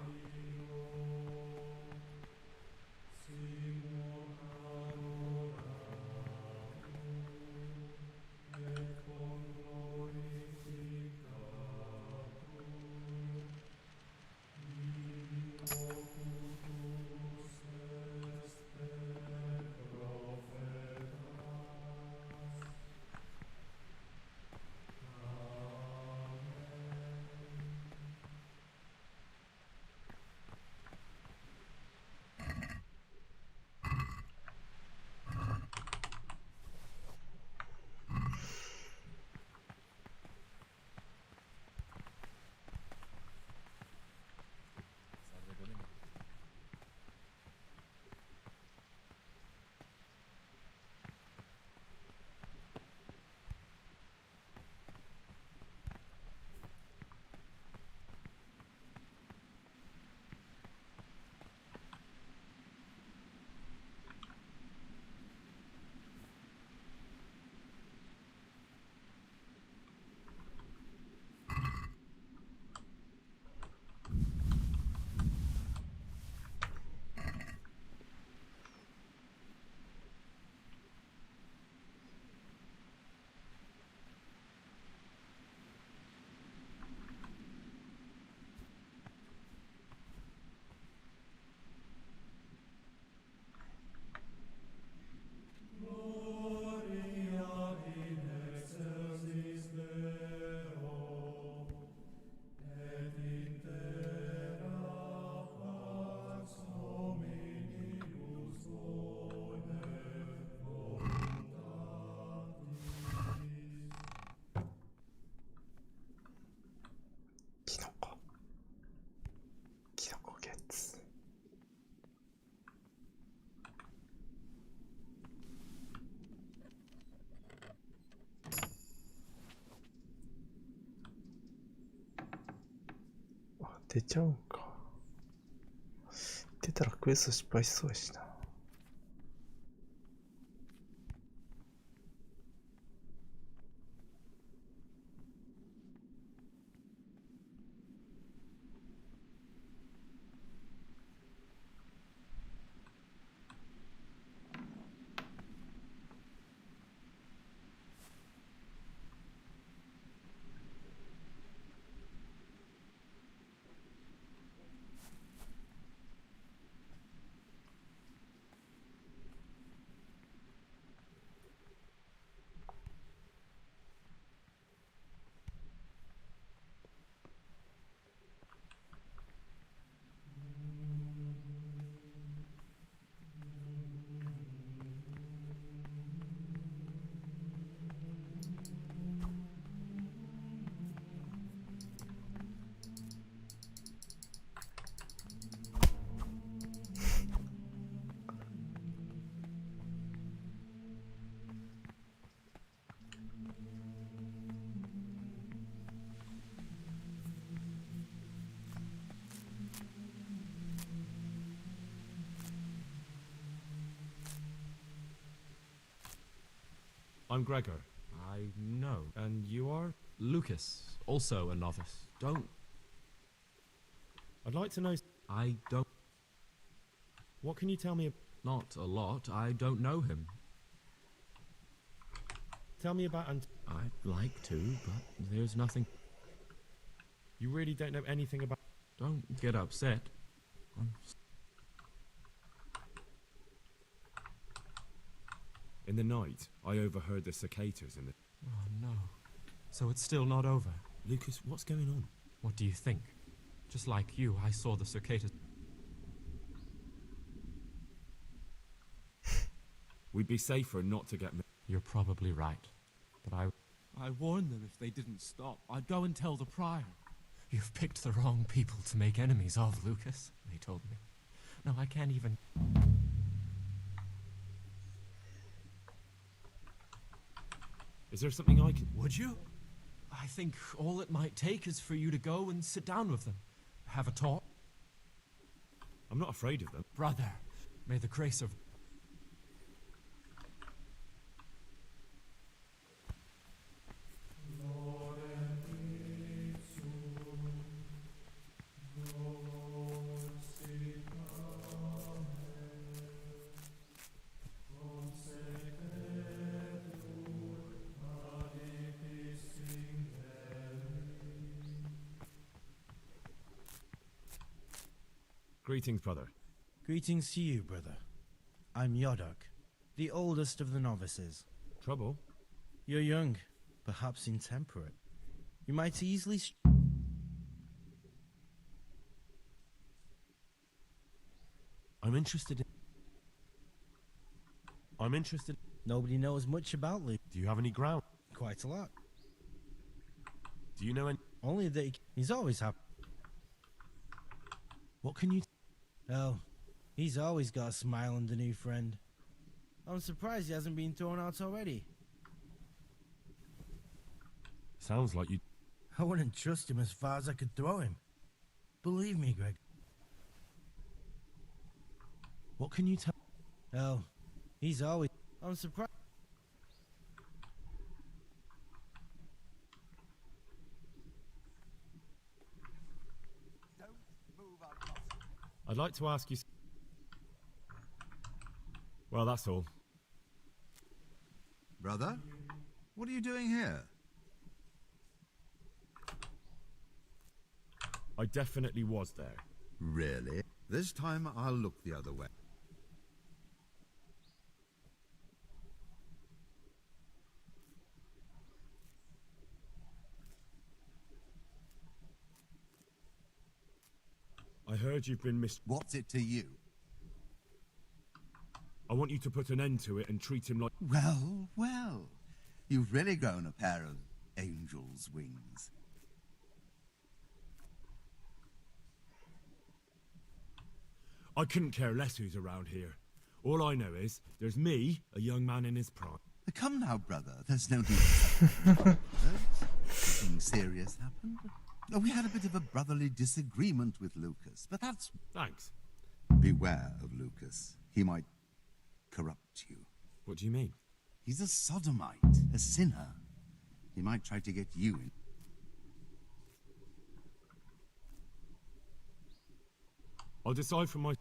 出ちゃうんか。出たらクエスト失敗しそうやしな。I'm Gregor. I know. And you are? Lucas, also a novice. Don't. I'd like to know. I don't. What can you tell me? Not a lot. I don't know him. Tell me about I'd like to, but there's nothing. You really don't know anything about. Don't get upset. In the night, I overheard the cicadas in the. Oh no. So it's still not over. Lucas, what's going on? What do you think? Just like you, I saw the cicadas. We'd be safer not to get. You're probably right. But I warned them if they didn't stop. I'd go and tell the prior. You've picked the wrong people to make enemies of, Lucas, they told me. No, I can't even. Is there something I can... Would you? I think all it might take is for you to go and sit down with them. Have a talk. I'm not afraid of them. Brother, may the grace of... Greetings, brother. Greetings to you, brother. I'm Yodok, the oldest of the novices. Trouble? You're young, perhaps intemperate. You might easily... I'm interested. Nobody knows much about Luke. Do you have any ground? Quite a lot. Do you know any... Only that he's always happy. What can you... Oh, he's always got a smile and a new friend. I'm surprised he hasn't been thrown out already. Sounds like you... I wouldn't trust him as far as I could throw him. Believe me, Greg. What can you tell... Oh, he's always... I'm surprised... I'd like to ask you... Well, that's all. Brother, what are you doing here? I definitely was there. Really? This time I'll look the other way. I heard you've been What's it to you? I want you to put an end to it and treat him like... Well, well. You've really grown a pair of angel's wings. I couldn't care less who's around here. All I know is, there's me, a young man in his prime. Come now, brother. There's no need to... Something serious happened? We had a bit of a brotherly disagreement with Lucas, but that's... Thanks. Beware of Lucas. He might corrupt you. What do you mean? He's a sodomite, a sinner. He might try to get you in. I'll decide for my...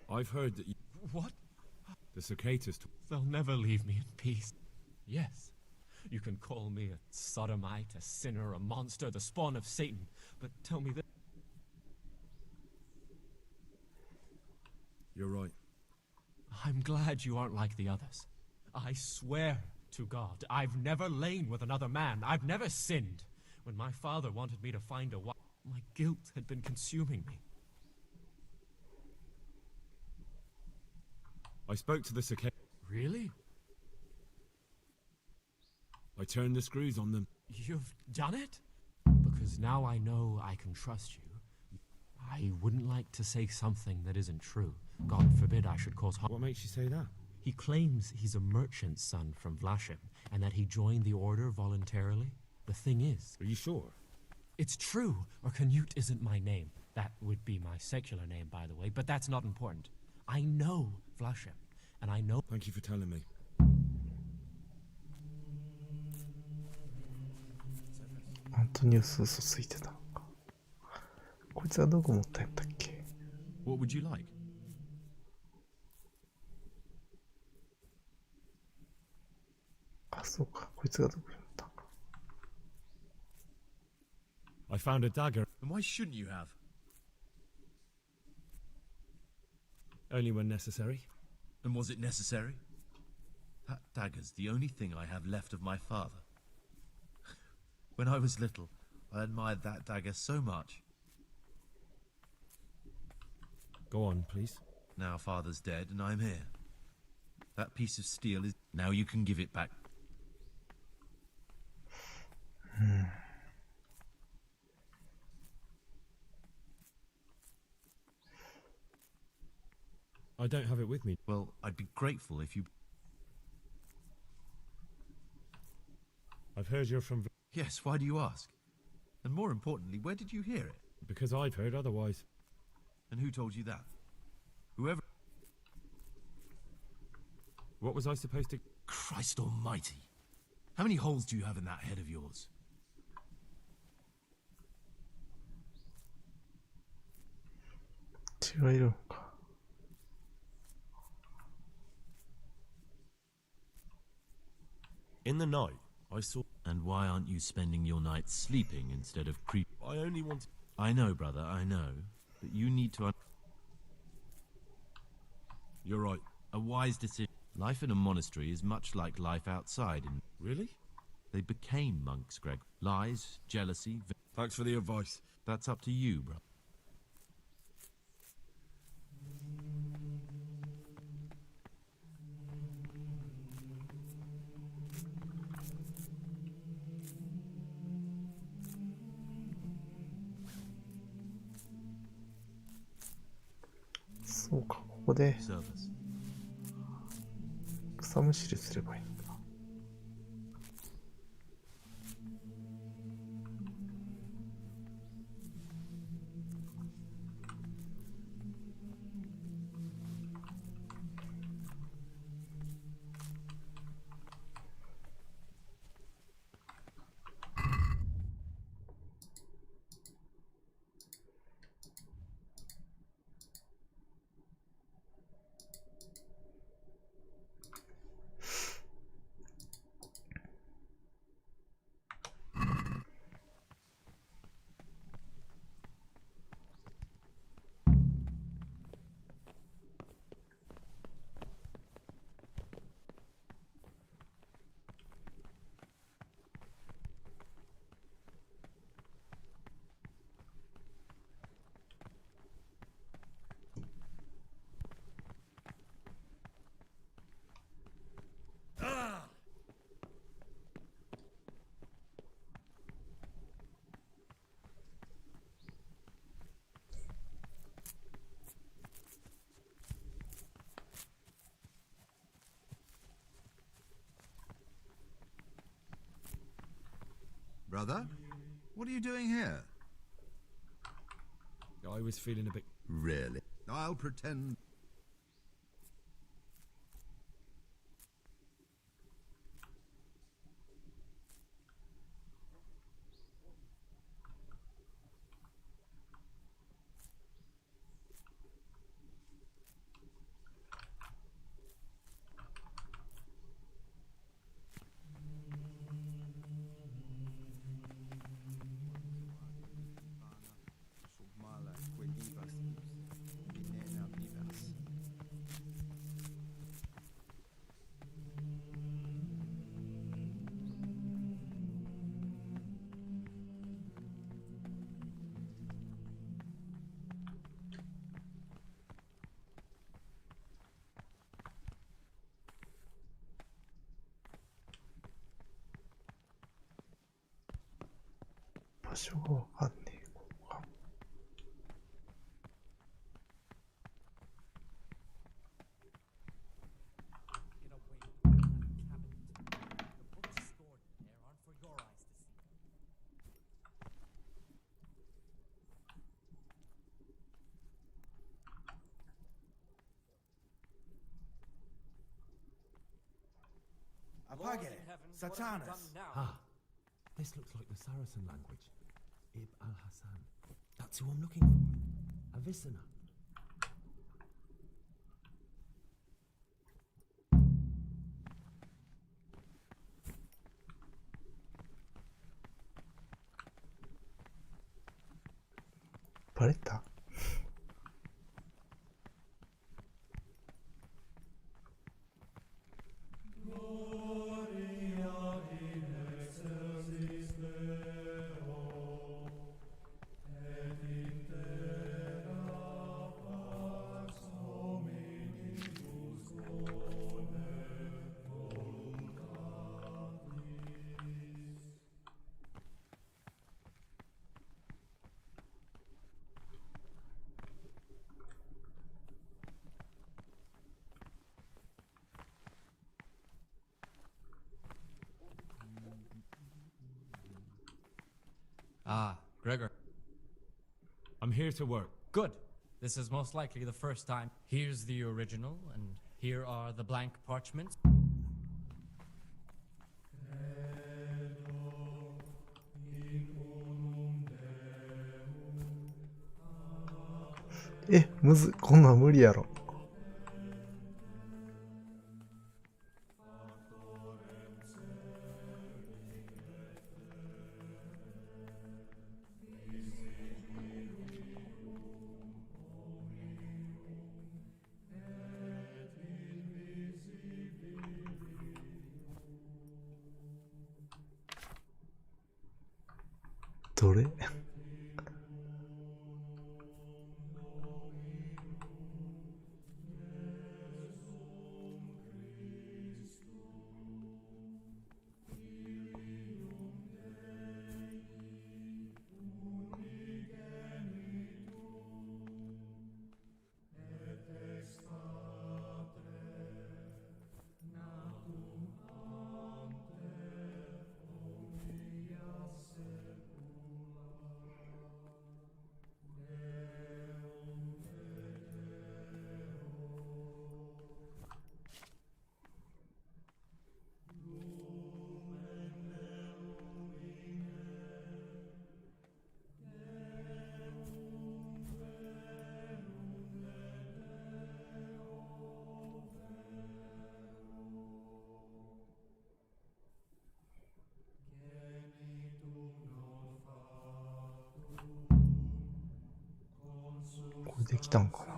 I've heard that you... What? The cicadas... They'll never leave me in peace. Yes, you can call me a sodomite, a sinner, a monster, the spawn of Satan, but tell me this. You're right. I'm glad you aren't like the others. I swear to God, I've never lain with another man. I've never sinned. When my father wanted me to find a wife, my guilt had been consuming me. I spoke to the cicada. Really? I turned the screws on them. You've done it? Because now I know I can trust you. I wouldn't like to say something that isn't true. God forbid I should cause harm. What makes you say that? He claims he's a merchant's son from Vlashim, and that he joined the order voluntarily. The thing is... Are you sure? It's true. Or Canute isn't my name. That would be my secular name, by the way, but that's not important. I know Vlashim, and I know... Thank you for telling me.アントニオス嘘ついてたのか。こいつはどこ持ったんだっけ。 What would you like? あ、そうか。こいつがどこに持ったのか。I found a dagger. And why shouldn't you have? Only when necessary. And was it necessary? That dagger's the only thing I have left of my father. When I was little, I admired that dagger so much. Go on, please. Now father's dead and I'm here. That piece of steel is... Now you can give it back. I don't have it with me. Well, I'd be grateful if you... I've heard you're from... Yes, why do you ask? And more importantly, where did you hear it? Because I've heard otherwise. And who told you that? Whoever... What was I supposed to... Christ almighty! How many holes do you have in that head of yours? In the night, I saw... And why aren't you spending your nights sleeping instead of creep... I only wanted... I know, brother, I know. But you need to... You're right. A wise decision. Life in a monastery is much like life outside. And Really? they became monks, Greg. Lies, jealousy... Thanks for the advice. That's up to you, bro.そうか、ここで Service. 草むしりすればいいんだ。Brother, what are you doing here? I was feeling a bit... Really? I'll pretend...場所がわかんねえ。ここか。Apage, Satanas. Ah, this looks like the Saracen language. Ib al-Hassan. That's who I'm looking for. Avicenna.バレた？Ah, Gregor. I'm here to work. Good. This is most likely the first time. Here's the original, and here are the blank parchments. え、むず、こんなん無理やろ。どれ？これできたんかな。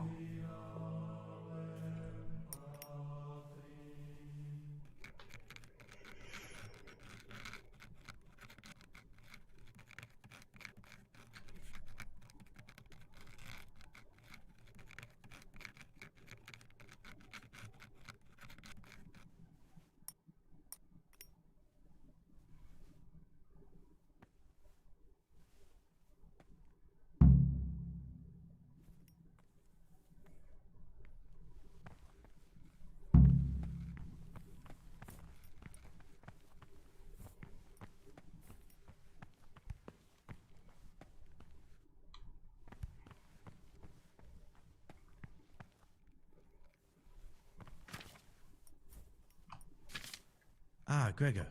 Ah, Gregor.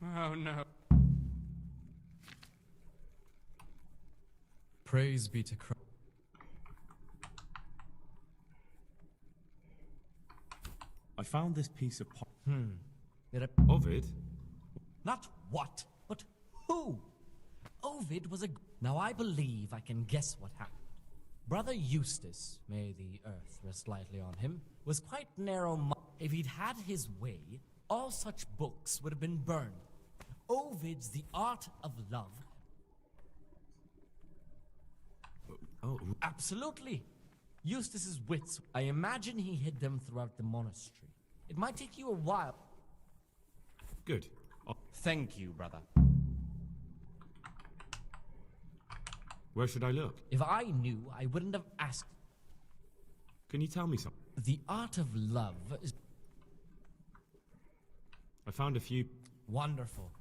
Oh no. Praise be to Christ. I found this piece of Ovid? Not what, but who? Ovid was a... Now I believe I can guess what happened. Brother Eustace, may the earth rest lightly on him, was quite narrow-minded. If he'd had his way, all such books would have been burned. Ovid's The Art of Love. Oh. Absolutely. Eustace's wits, I imagine he hid them throughout the monastery. It might take you a while. Good. Thank you, brother. Where should I look? If I knew, I wouldn't have asked. Can you tell me something? The Art of Love is... I found a few... Wonderful.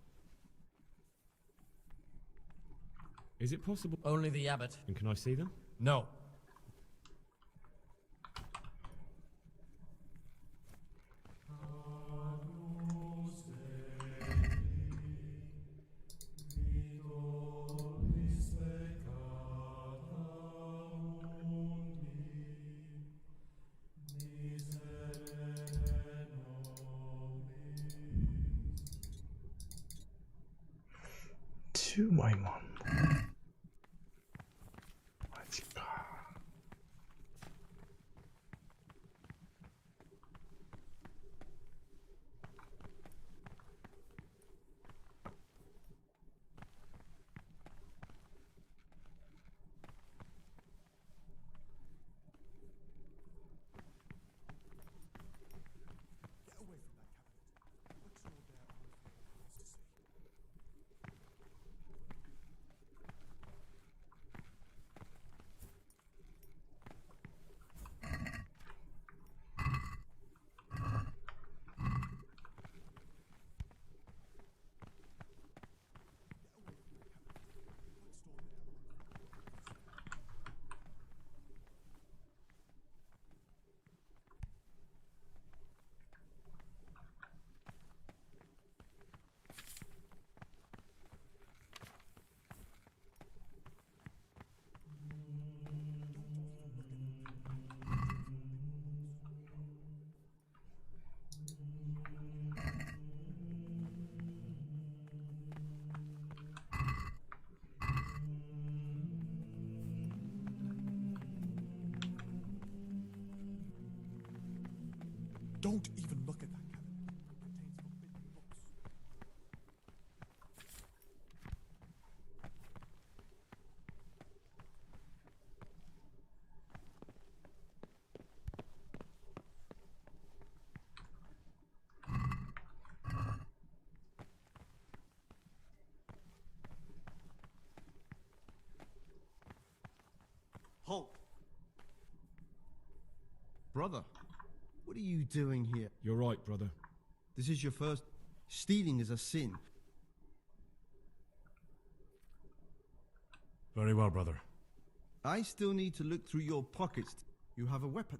Is it possible? Only the abbot. And can I see them? No.10枚もあんの。マジか。Don't even look at that cabinet. It contains forbidden books. Halt! Brother, what are you doing here? You're right, brother. This is your first... Stealing is a sin. Very well, brother. I still need to look through your pockets. You have a weapon.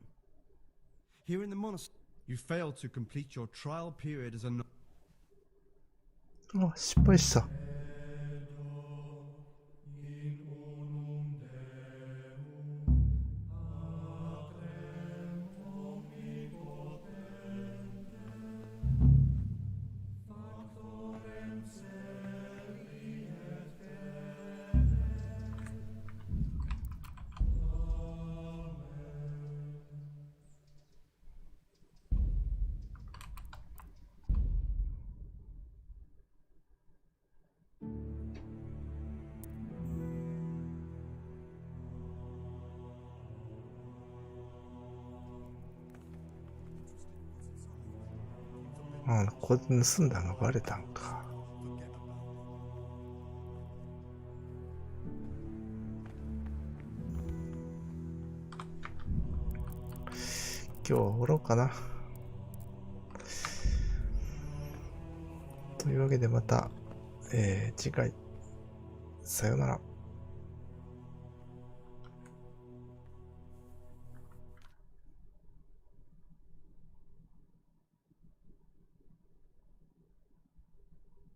Here in the monastery, you failed to complete your trial period as a... あ、失敗した。あ、ここで盗んだのバレたんか。今日は終わろうかな。というわけでまた、次回、さようなら。